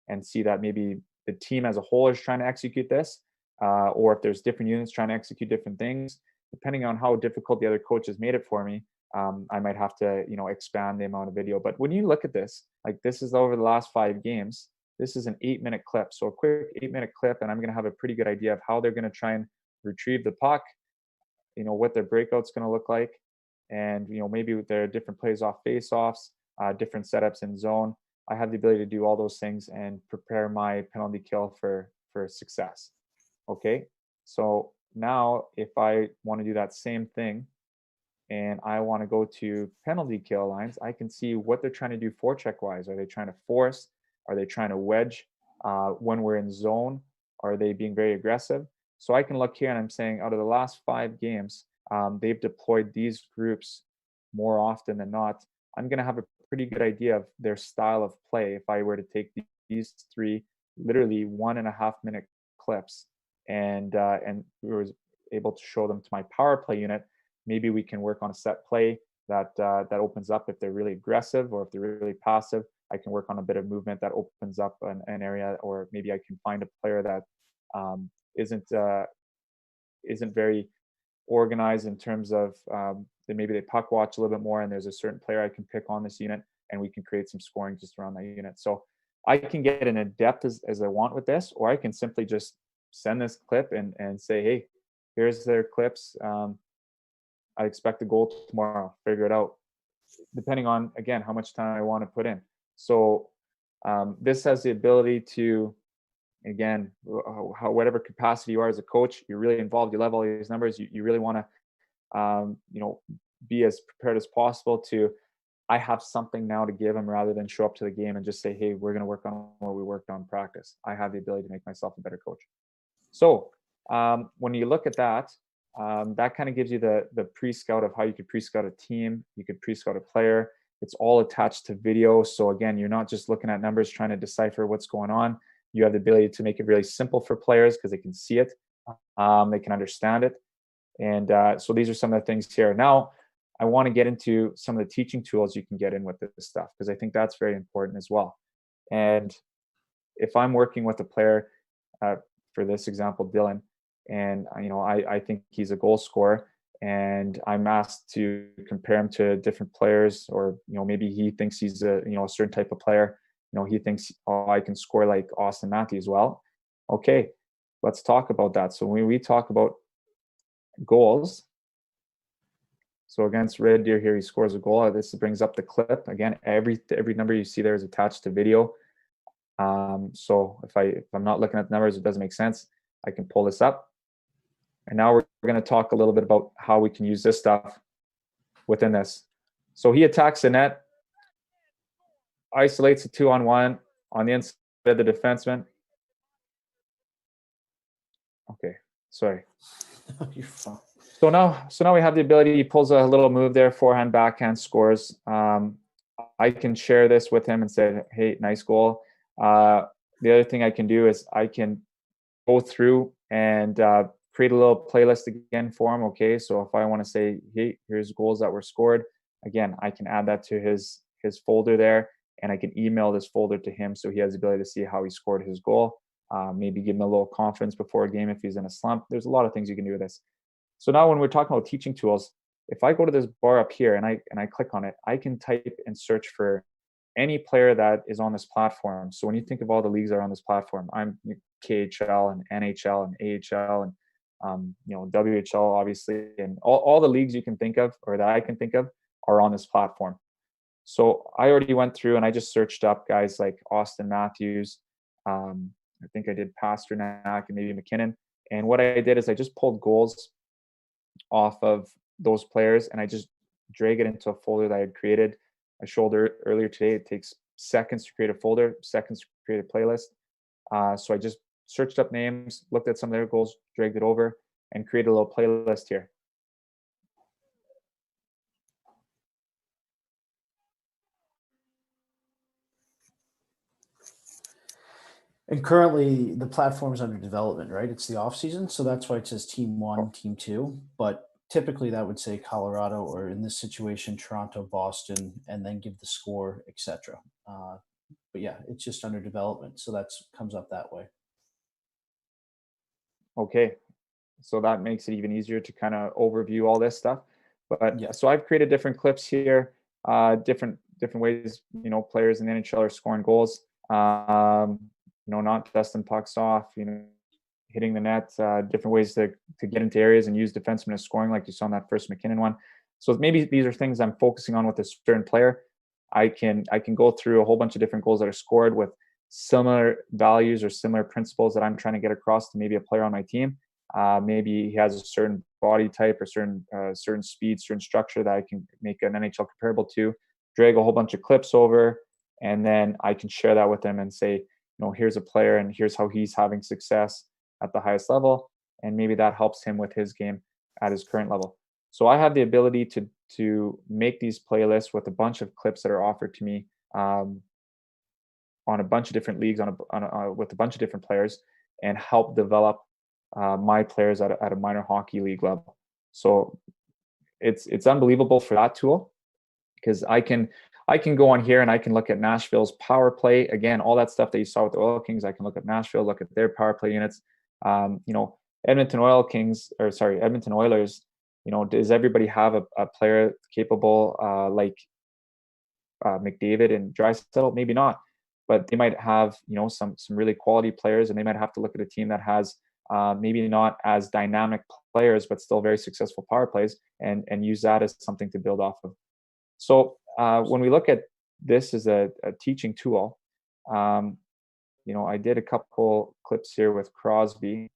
and see that maybe the team as a whole is trying to execute this, or if there's different units trying to execute different things, depending on how difficult the other coach has made it for me, I might have to, expand the amount of video. But when you look at this, like this is over the last 5 games, this is an 8-minute clip. So a quick 8-minute clip, and I'm going to have a pretty good idea of how they're going to try and retrieve the puck, what their breakout's going to look like. And, maybe there are different plays off face-offs, different setups in zone. I have the ability to do all those things and prepare my penalty kill for success. Okay. So now if I want to do that same thing and I want to go to penalty kill lines, I can see what they're trying to do forecheck wise. Are they trying to force? Are they trying to wedge when we're in zone? Are they being very aggressive? So I can look here and I'm saying out of the last 5 games, they've deployed these groups more often than not. I'm going to have a pretty good idea of their style of play if I were to take these 3 literally 1.5-minute clips and we was able to show them to my power play unit. Maybe we can work on a set play that opens up if they're really aggressive, or if they're really passive. I can work on a bit of movement that opens up an area, or maybe I can find a player that isn't very organized in terms of maybe they puck watch a little bit more, and there's a certain player I can pick on this unit, and we can create some scoring just around that unit. So I can get in depth as I want with this, or I can simply just send this clip and say, hey, here's their clips. I expect a goal tomorrow. Figure it out, depending on, again, how much time I want to put in. So this has the ability to, again, whatever capacity you are as a coach, you're really involved. You love all these numbers. You really want to, be as prepared as possible to. I have something now to give them rather than show up to the game and just say, hey, we're going to work on what we worked on in practice. I have the ability to make myself a better coach. So when you look at that, that kind of gives you the pre-scout of how you could pre-scout a team. You could pre-scout a player. It's all attached to video. So again, you're not just looking at numbers trying to decipher what's going on. You have the ability to make it really simple for players because they can see it. They can understand it. And so these are some of the things here. Now, I want to get into some of the teaching tools you can get in with this stuff, because I think that's very important as well. And if I'm working with a player, for this example, Dylan, and I think he's a goal scorer, and I'm asked to compare him to different players, or maybe he thinks he's a certain type of player. He thinks, oh, I can score like Austin Matthews. Well, okay, let's talk about that. So when we talk about goals, so against Red Deer here, he scores a goal. This brings up the clip. Again, every number you see there is attached to video. So if I'm not looking at the numbers, it doesn't make sense. I can pull this up. And now we're going to talk a little bit about how we can use this stuff within this. So he attacks the net, isolates a 2-on-1 on the inside of the defenseman. Okay, sorry. You're fine. So now we have the ability. He pulls a little move there, forehand, backhand, scores. I can share this with him and say, hey, nice goal. The other thing I can do is I can go through and create a little playlist again for him. Okay, so if I want to say, hey, here's goals that were scored, again, I can add that to his folder there, and I can email this folder to him so he has the ability to see how he scored his goal. Maybe give him a little confidence before a game if he's in a slump. There's a lot of things you can do with this. So now when we're talking about teaching tools, if I go to this bar up here and I click on it, I can type and search for any player that is on this platform. So when you think of all the leagues that are on this platform, I'm KHL and NHL and AHL and WHL obviously, and all the leagues you can think of or that I can think of are on this platform. So I already went through and I just searched up guys like Austin Matthews. I think I did Pasternak and maybe McKinnon. And what I did is I just pulled goals off of those players and I just drag it into a folder that I had created. I showed earlier today, it takes seconds to create a folder, seconds to create a playlist. So I just searched up names, looked at some of their goals, dragged it over, and created a little playlist here. And currently the platform is under development, right? It's the off season. So that's why it says team 1, team 2, but typically that would say Colorado, or in this situation, Toronto, Boston, and then give the score, etc. But yeah, it's just under development. So that's comes up that way. Okay. So that makes it even easier to kind of overview all this stuff. But Yeah. So I've created different clips here, different ways, players in the NHL are scoring goals. Not dusting pucks off, hitting the net, different ways to get into areas and use defensemen as scoring, like you saw in that first McKinnon one. So maybe these are things I'm focusing on with a certain player. I can go through a whole bunch of different goals that are scored with similar values or similar principles that I'm trying to get across to maybe a player on my team. Maybe he has a certain body type or certain speed, certain structure that I can make an NHL comparable to, drag a whole bunch of clips over, and then I can share that with him and say, here's a player and here's how he's having success at the highest level. And maybe that helps him with his game at his current level. So I have the ability to make these playlists with a bunch of clips that are offered to me on a bunch of different leagues, with a bunch of different players, and help develop my players at a minor hockey league level. So it's unbelievable for that tool, because I can go on here and I can look at Nashville's power play. Again, all that stuff that you saw with the Oil Kings, I can look at Nashville, look at their power play units. Edmonton Oilers, does everybody have a player capable like McDavid and Draisaitl? Maybe not, but they might have some really quality players, and they might have to look at a team that has maybe not as dynamic players, but still very successful power plays, and use that as something to build off of. So when we look at this as a teaching tool, I did a couple clips here with Crosby.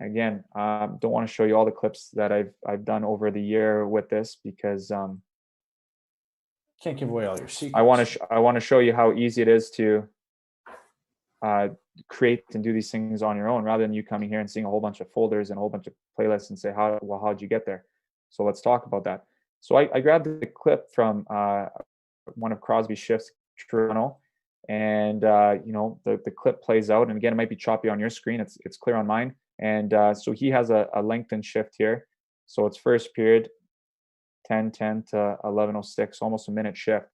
Again, don't want to show you all the clips that I've done over the year with this, because can't give away all your secrets. I want to show you how easy it is to create and do these things on your own, rather than you coming here and seeing a whole bunch of folders and a whole bunch of playlists and say, how'd you get there? So let's talk about that. So I grabbed the clip from one of Crosby's shifts, Toronto, and the clip plays out, and again, it might be choppy on your screen. It's clear on mine. And so he has a lengthened shift here. So it's first period, 10:10 to 11:06, almost a minute shift.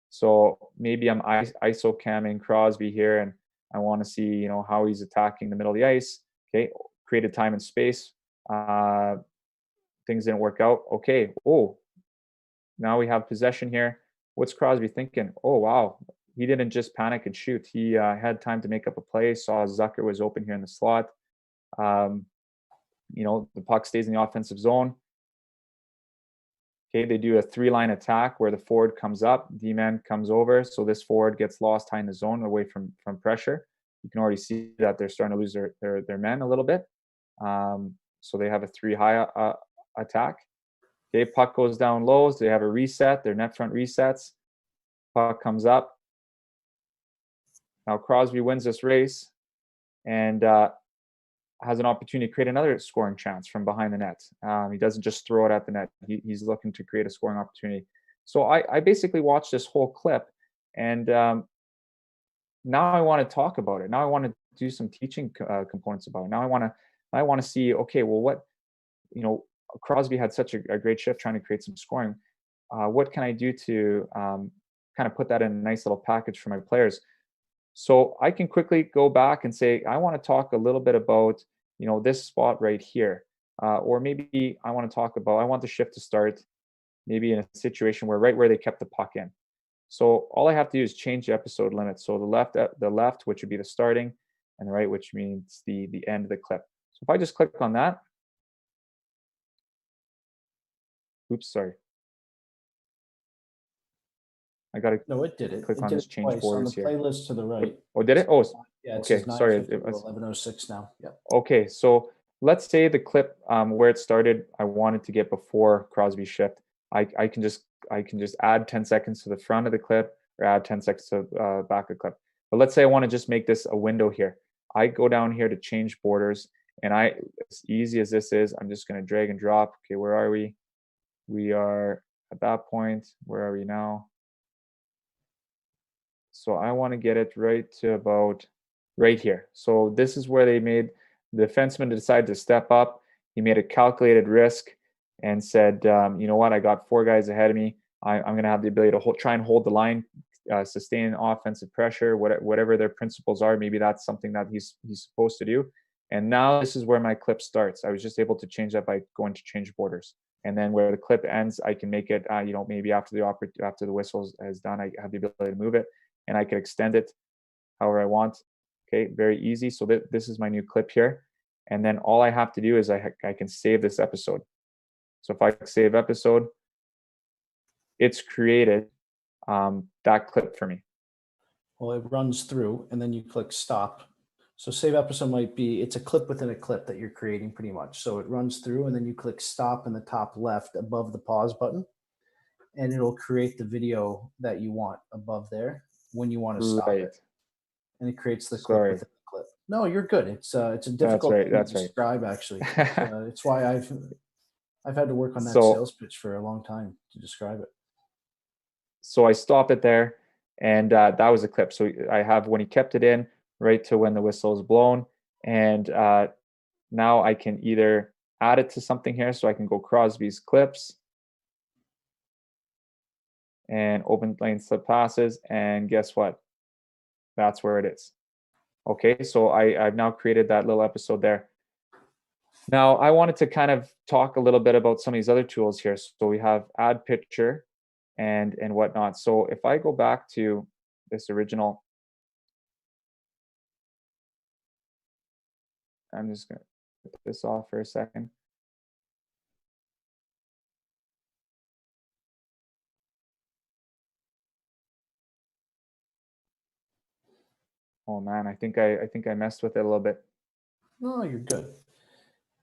So maybe I'm ISO camming Crosby here, and I want to see how he's attacking the middle of the ice. Okay, created time and space. Things didn't work out. Okay, now we have possession here. What's Crosby thinking? Oh wow, he didn't just panic and shoot. He had time to make up a play. Saw Zucker was open here in the slot. The puck stays in the offensive zone. Okay, they do a 3-line attack where the forward comes up, D-man comes over, so this forward gets lost high in the zone away from pressure. You can already see that they're starting to lose their men a little bit. So they have a 3-high attack. Okay, puck goes down low, so they have a reset, their net front resets. Puck comes up. Now Crosby wins this race and has an opportunity to create another scoring chance from behind the net. He doesn't just throw it at the net. He's looking to create a scoring opportunity. So I basically watched this whole clip, and now I want to talk about it. Now I want to do some teaching components about it. Now I want to see, okay, well, what, Crosby had such a great shift trying to create some scoring. What can I do to kind of put that in a nice little package for my players? So I can quickly go back and say, I want to talk a little bit about, this spot right here. Or maybe I want the shift to start maybe in a situation right where they kept the puck in. So all I have to do is change the episode limit. So the left, which would be the starting, and the right, which means the end of the clip. So if I just click on that, oops, sorry. I got to it did it. click on this change borders here. On the playlist to the right. Oh, did it? Oh, yeah. Okay, sorry. 11:06 now. Yeah. Okay, so let's say the clip where it started, I wanted to get before Crosby's shift. I can just add 10 seconds to the front of the clip, or add 10 seconds to the back of the clip. But let's say I want to just make this a window here. I go down here to change borders, and as easy as this is, I'm just going to drag and drop. Okay, where are we? We are at that point. Where are we now? So I want to get it right to about right here. So this is where the defenseman decided to step up. He made a calculated risk and said, you know what, I got 4 guys ahead of me. I'm going to have the ability to try and hold the line, sustain offensive pressure, whatever their principles are. Maybe that's something that he's supposed to do. And now this is where my clip starts. I was just able to change that by going to change borders. And then where the clip ends, I can make it, maybe after the whistle is done, I have the ability to move it, and I can extend it however I want. Okay, very easy. So this is my new clip here. And then all I have to do is I can save this episode. So if I save episode, it's created that clip for me. Well, it runs through, and then you click stop. So save episode it's a clip within a clip that you're creating pretty much. So it runs through, and then you click stop in the top left above the pause button, and it'll create the video that you want above there when you want to stop it. And it creates the clip within the clip. No, you're good. It's a difficult thing to describe, actually. It's why I've had to work on that sales pitch for a long time to describe it. So I stop it there, and that was a clip. So I have when he kept it in right to when the whistle is blown, and now I can either add it to something here. So I can go Crosby's clips and open lane slip passes, and guess what? That's where it is. Okay, so I've now created that little episode there. Now, I wanted to kind of talk a little bit about some of these other tools here. So we have add picture and whatnot. So if I go back to this original, I'm just going to put this off for a second. Oh man, I think I messed with it a little bit. No, you're good.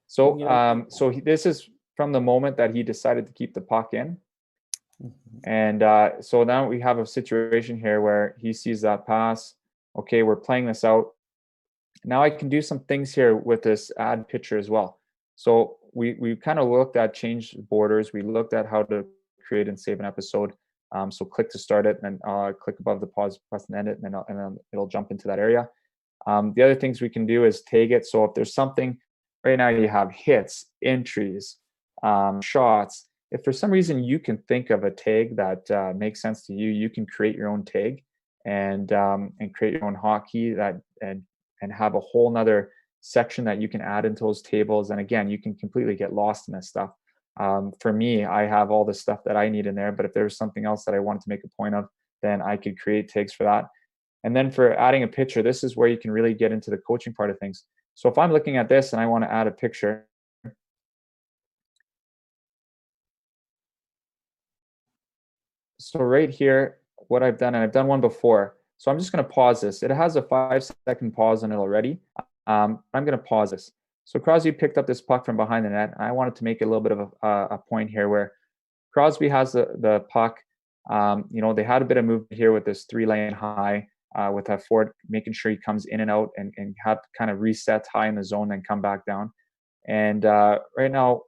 So You know, this is from the moment that he decided to keep the puck in. Mhm. And so now we have a situation here where he sees that pass. Okay, we're playing this out. Now I can do some things here with this add picture as well. So we kind of looked at change borders. We looked at how to create and save an episode. So click to start it, and then click above the pause button and end it, and then it'll jump into that area. The other things we can do is tag it. So if there's something, right now you have hits, entries, shots. If for some reason you can think of a tag that makes sense to you, you can create your own tag and create your own hotkey that and have a whole nother section that you can add into those tables. And again, you can completely get lost in this stuff. For me, I have all the stuff that I need in there, but if there's something else that I wanted to make a point of, then I could create tags for that. And then for adding a picture, this is where you can really get into the coaching part of things. So if I'm looking at this and I want to add a picture, so right here, what I've done, and I've done one before, so I'm just going to pause this. It has a 5-second pause on it already. I'm going to pause this. So Crosby picked up this puck from behind the net. And I wanted to make a little bit of a point here where Crosby has the puck. They had a bit of movement here with this 3-lane high with that forward, making sure he comes in and out and have kind of reset high in the zone, then come back down. And right now,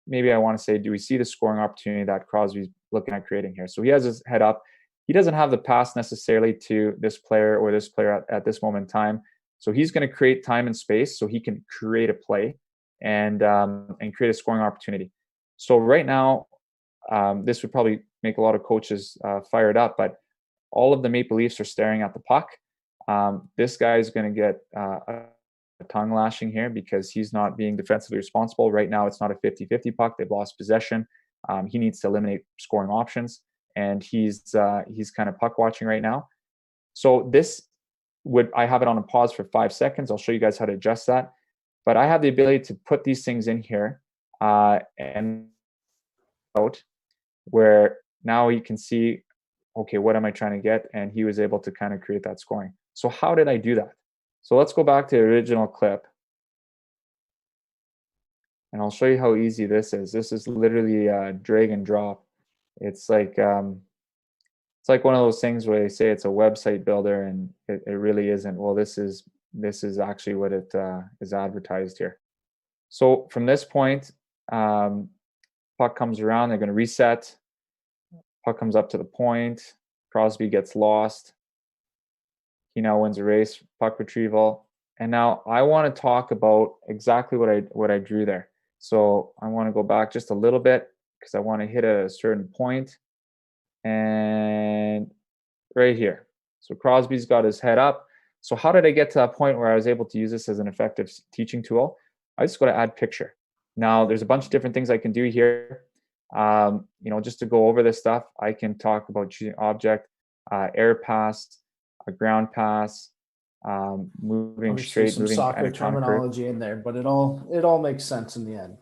maybe I want to say, do we see the scoring opportunity that Crosby's looking at creating here? So he has his head up. He doesn't have the pass necessarily to this player or this player at this moment in time. So he's going to create time and space so he can create a play and create a scoring opportunity. So right now, this would probably make a lot of coaches fired up, but all of the Maple Leafs are staring at the puck. This guy is going to get a tongue lashing here because he's not being defensively responsible. Right now, it's not a 50-50 puck. They've lost possession. He needs to eliminate scoring options, and he's kind of puck watching right now. So I have it on a pause for 5 seconds. I'll show you guys how to adjust that. But I have the ability to put these things in here and out where now you can see, okay, what am I trying to get? And he was able to kind of create that scoring. So how did I do that? So let's go back to the original clip. And I'll show you how easy this is. This is literally drag and drop. It's like one of those things where they say it's a website builder, and it really isn't. Well, this is actually what it is advertised here. So from this point, puck comes around. They're going to reset. Puck comes up to the point. Crosby gets lost. He now wins a race. Puck retrieval. And now I want to talk about exactly what I drew there. So I want to go back just a little bit because I want to hit a certain point. And right here. So Crosby's got his head up. So how did I get to that point where I was able to use this as an effective teaching tool? I just go to add picture. Now there's a bunch of different things I can do here. Just to go over this stuff, I can talk about choosing object, air pass, a ground pass, moving obviously straight, some moving soccer kind of counter curve. terminology in there, but it all makes sense in the end.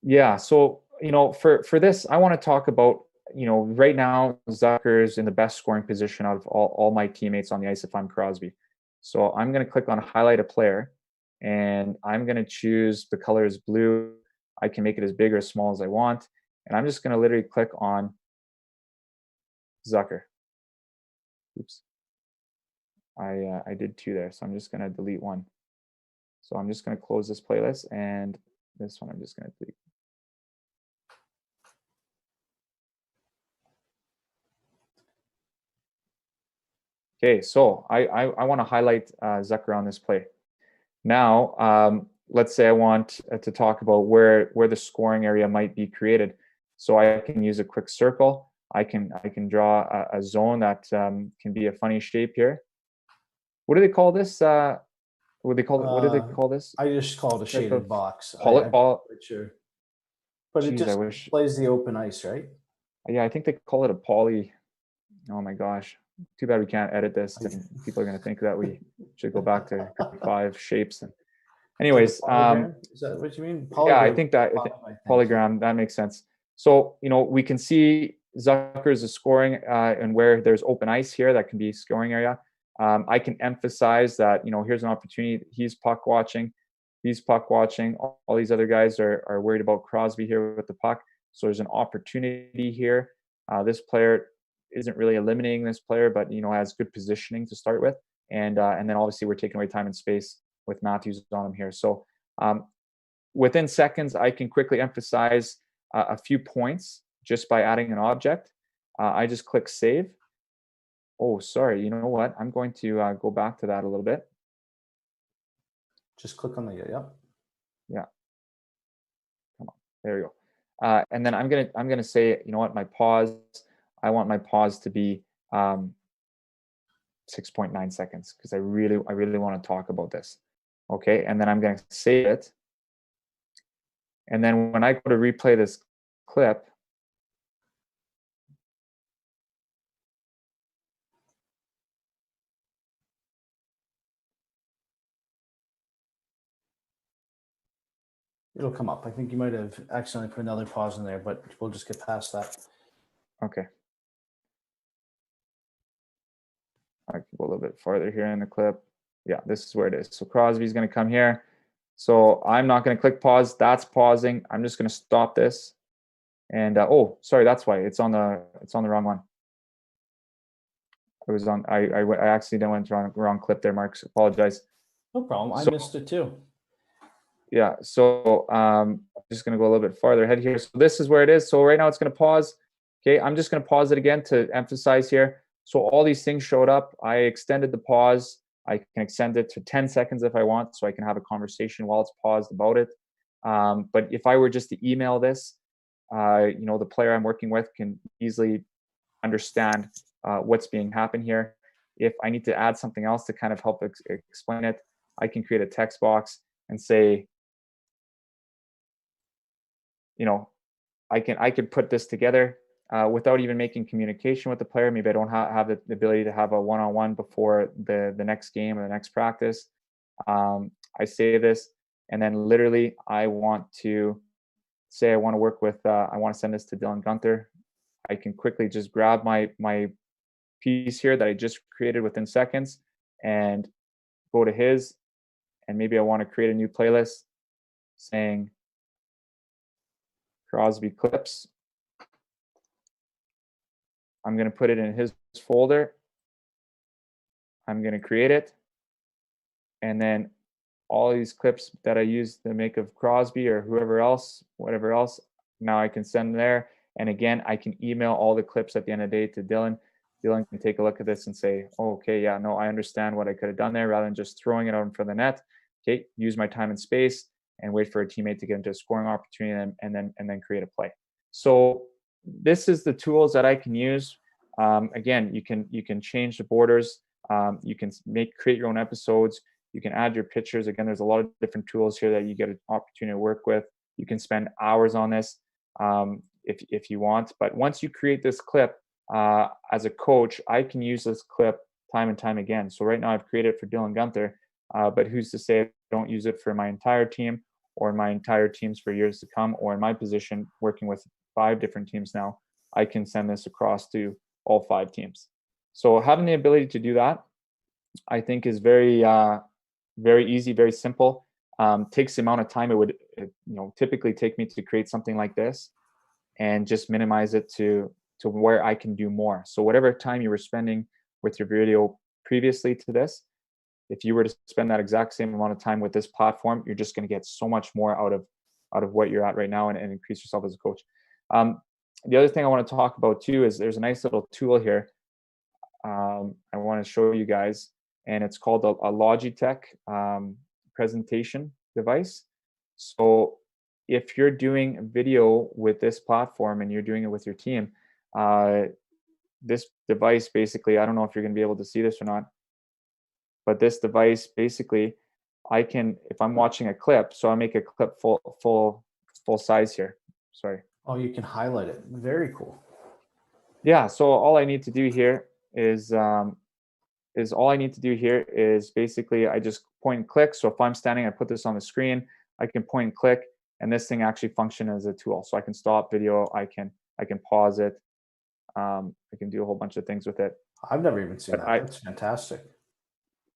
Yeah. So, for this, I want to talk about, right now, Zucker's in the best scoring position out of all my teammates on the ice if I'm Crosby. So I'm going to click on highlight a player, and I'm going to choose the color is blue. I can make it as big or as small as I want. And I'm just going to literally click on Zucker. Oops. I did 2 there, so I'm just going to delete 1. So I'm just going to close this playlist, and this one I'm just going to delete. Okay, so I want to highlight Zucker on this play. Now, let's say I want to talk about where the scoring area might be created. So I can use a quick circle. I can draw a zone that can be a funny shape here. What do they call this? what they call it? What do they call this I just call it a type shaded of box. I'm not poly? quite sure, but it Geez, I just wish. displays the open ice, right? Yeah, I think they call it a poly. Oh my gosh. Too bad we can't edit this, and people are going to think that we should go back to grade 5 shapes. And Is it a anyways, polygram? Is that what you mean? yeah, I Polygram. think that I think. polygram, that makes sense. So, we can see Zucker's is scoring and where there's open ice here, that can be scoring area. I can emphasize that, here's an opportunity. He's puck watching. He's puck watching. All these other guys are worried about Crosby here with the puck. So there's an opportunity here. This player isn't really eliminating this player, but, has good positioning to start with. And then obviously we're taking away time and space with Matthews on him here. So within seconds, I can quickly emphasize a few points just by adding an object. I just click save. Oh, sorry. You know what? I'm going to go back to that a little bit. Just click on the yep. Yeah. Come on. There we go. And then I'm gonna say, you know what? My pause. I want my pause to be 6.9 seconds because I really want to talk about this. Okay. And then I'm going to save it. And then when I go to replay this clip, It'll come up. I think you might have accidentally put another pause in there, but we'll just get past that. Okay. I can go a little bit farther here in the clip. Yeah, this is where it is. So Crosby's going to come here. So I'm not going to click pause. That's pausing. I'm just going to stop this. And oh, sorry, that's why it's on the wrong one. It was on. I accidentally went to the wrong clip there, Mark. Apologize. No problem. I missed it too. Yeah. So I'm just going to go a little bit farther ahead here. So this is where it is. So right now it's going to pause. Okay. I'm just going to pause it again to emphasize here. So all these things showed up. I extended the pause. I can extend it to 10 seconds if I want, so I can have a conversation while it's paused about it. But if I were just to email this, the player I'm working with can easily understand what's being happened here. If I need to add something else to kind of help explain it, I can create a text box and say, I could put this together without even making communication with the player. Maybe I don't have the ability to have a one-on-one before the next game or the next practice. I say this, and then literally I want to say I want to work with, I want to send this to Dylan Guenther. I can quickly just grab my piece here that I just created within seconds and go to his, and maybe I want to create a new playlist saying Crosby clips. I'm going to put it in his folder. I'm going to create it. And then all these clips that I use to make of Crosby or whoever else, whatever else, now I can send there. And again, I can email all the clips at the end of the day to Dylan. Dylan can take a look at this and say, oh, okay, yeah, no, I understand what I could have done there, rather than just throwing it out in front of the net. Okay, use my time and space and wait for a teammate to get into a scoring opportunity and then create a play. So this is the tools that I can use. Again, you can change the borders. You can create your own episodes. You can add your pictures. Again, there's a lot of different tools here that you get an opportunity to work with. You can spend hours on this if you want. But once you create this clip, as a coach, I can use this clip time and time again. So right now I've created it for Dylan Guenther, but who's to say I don't use it for my entire team or my entire teams for years to come, or in my position working with 5 different teams now, I can send this across to all 5 teams. So having the ability to do that, I think, is very easy, very simple. Takes the amount of time it would typically take me to create something like this, and just minimize it to where I can do more. So whatever time you were spending with your video previously to this, if you were to spend that exact same amount of time with this platform, you're just going to get so much more out of what you're at right now and increase yourself as a coach. The other thing I want to talk about too is there's a nice little tool here I want to show you guys, and it's called a Logitech presentation device. So if you're doing video with this platform and you're doing it with your team, this device basically, I don't know if you're going to be able to see this or not, but this device basically I can, if I'm watching a clip, so I make a clip full size here. Sorry. Oh, you can highlight it. Very cool. Yeah. So all I need to do here is basically I just point and click. So if I'm standing, I put this on the screen, I can point and click, and this thing actually function as a tool. So I can stop video, I can pause it, I can do a whole bunch of things with it. I've never even seen But that. That's fantastic.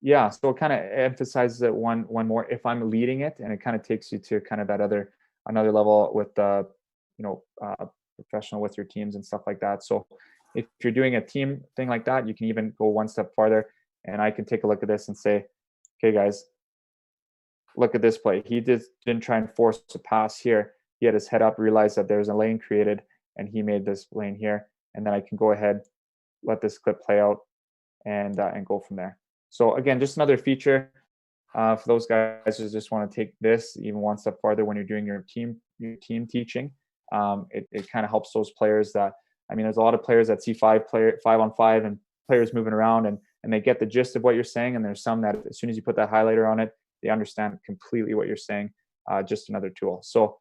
yeah, so it kind of emphasizes it one more if I'm leading it, and it kind of takes you to kind of that another level with the professional with your teams and stuff like that. So if you're doing a team thing like that, you can even go one step farther, and I can take a look at this and say, okay guys, look at this play. He didn't try and force a pass here. He had his head up, realized that there's a lane created, and he made this lane here. And then I can go ahead, let this clip play out, and go from there. So again, just another feature for those guys who just want to take this even one step farther when you're doing your team teaching. It kind of helps those players that, I mean, there's a lot of players that see 5-on-5 and players moving around, and they get the gist of what you're saying. And there's some that as soon as you put that highlighter on it, they understand completely what you're saying. Just another tool. So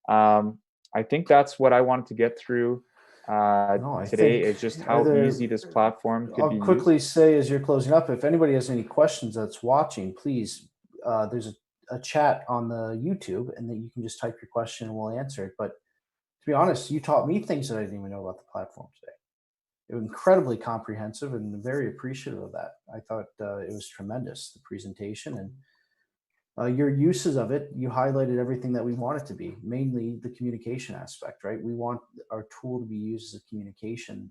I think that's what I wanted to get through today, is just how easy this platform could be used. I'll quickly say, as you're closing up, if anybody has any questions that's watching, please, there's a chat on the YouTube, and then you can just type your question and we'll answer it. But to be honest, you taught me things that I didn't even know about the platform today. It was incredibly comprehensive, and very appreciative of that. I thought it was tremendous, the presentation, and your uses of it. You highlighted everything that we want it to be, mainly the communication aspect, right? We want our tool to be used as a communication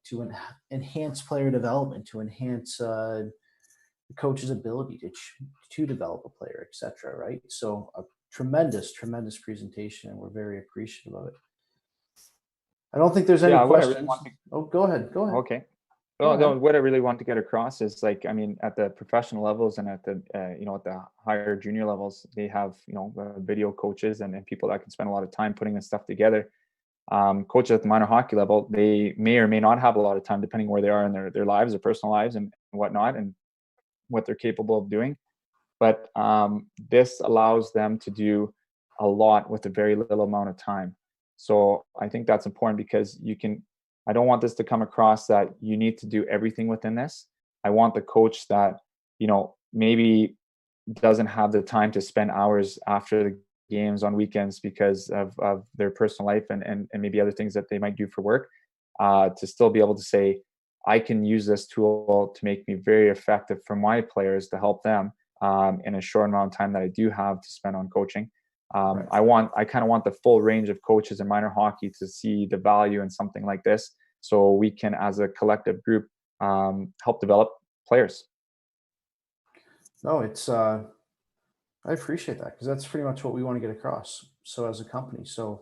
to enhance player development, to enhance the coach's ability to develop a player, etc. Right? So a tremendous presentation, and we're very appreciative of it. I don't think there's any questions. Go ahead. Okay. No, what I really want to get across is, like, I mean, at the professional levels and at the at the higher junior levels, they have video coaches and people that can spend a lot of time putting this stuff together. Coaches at the minor hockey level, they may or may not have a lot of time, depending where they are in their lives, their personal lives, and whatnot, and what they're capable of doing. But this allows them to do a lot with a very little amount of time. So I think that's important, because I don't want this to come across that you need to do everything within this. I want the coach that, maybe doesn't have the time to spend hours after the games on weekends because of their personal life and maybe other things that they might do for work, to still be able to say, I can use this tool to make me very effective for my players, to help them in a short amount of time that I do have to spend on coaching. Right. I kind of want the full range of coaches in minor hockey to see the value in something like this, so we can, as a collective group, help develop players. No, it's I appreciate that, because that's pretty much what we want to get across. So as a company, so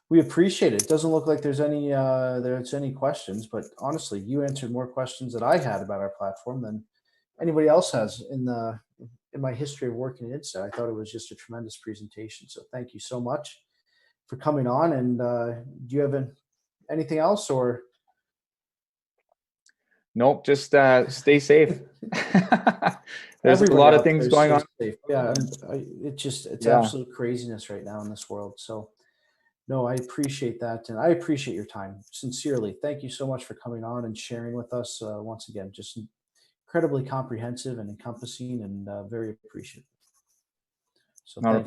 we appreciate it. It doesn't look like there's any questions, but honestly, you answered more questions that I had about our platform than anybody else has in my history of working at InStat. I thought it was just a tremendous presentation. So thank you so much for coming on. And do you have anything else, or? Nope, just stay safe. There's Everybody a lot of things going on. Safe. Yeah, it's absolute craziness right now in this world. So no, I appreciate that, and I appreciate your time, sincerely. Thank you so much for coming on and sharing with us once again. Just incredibly comprehensive and encompassing, and very appreciative. So thank you.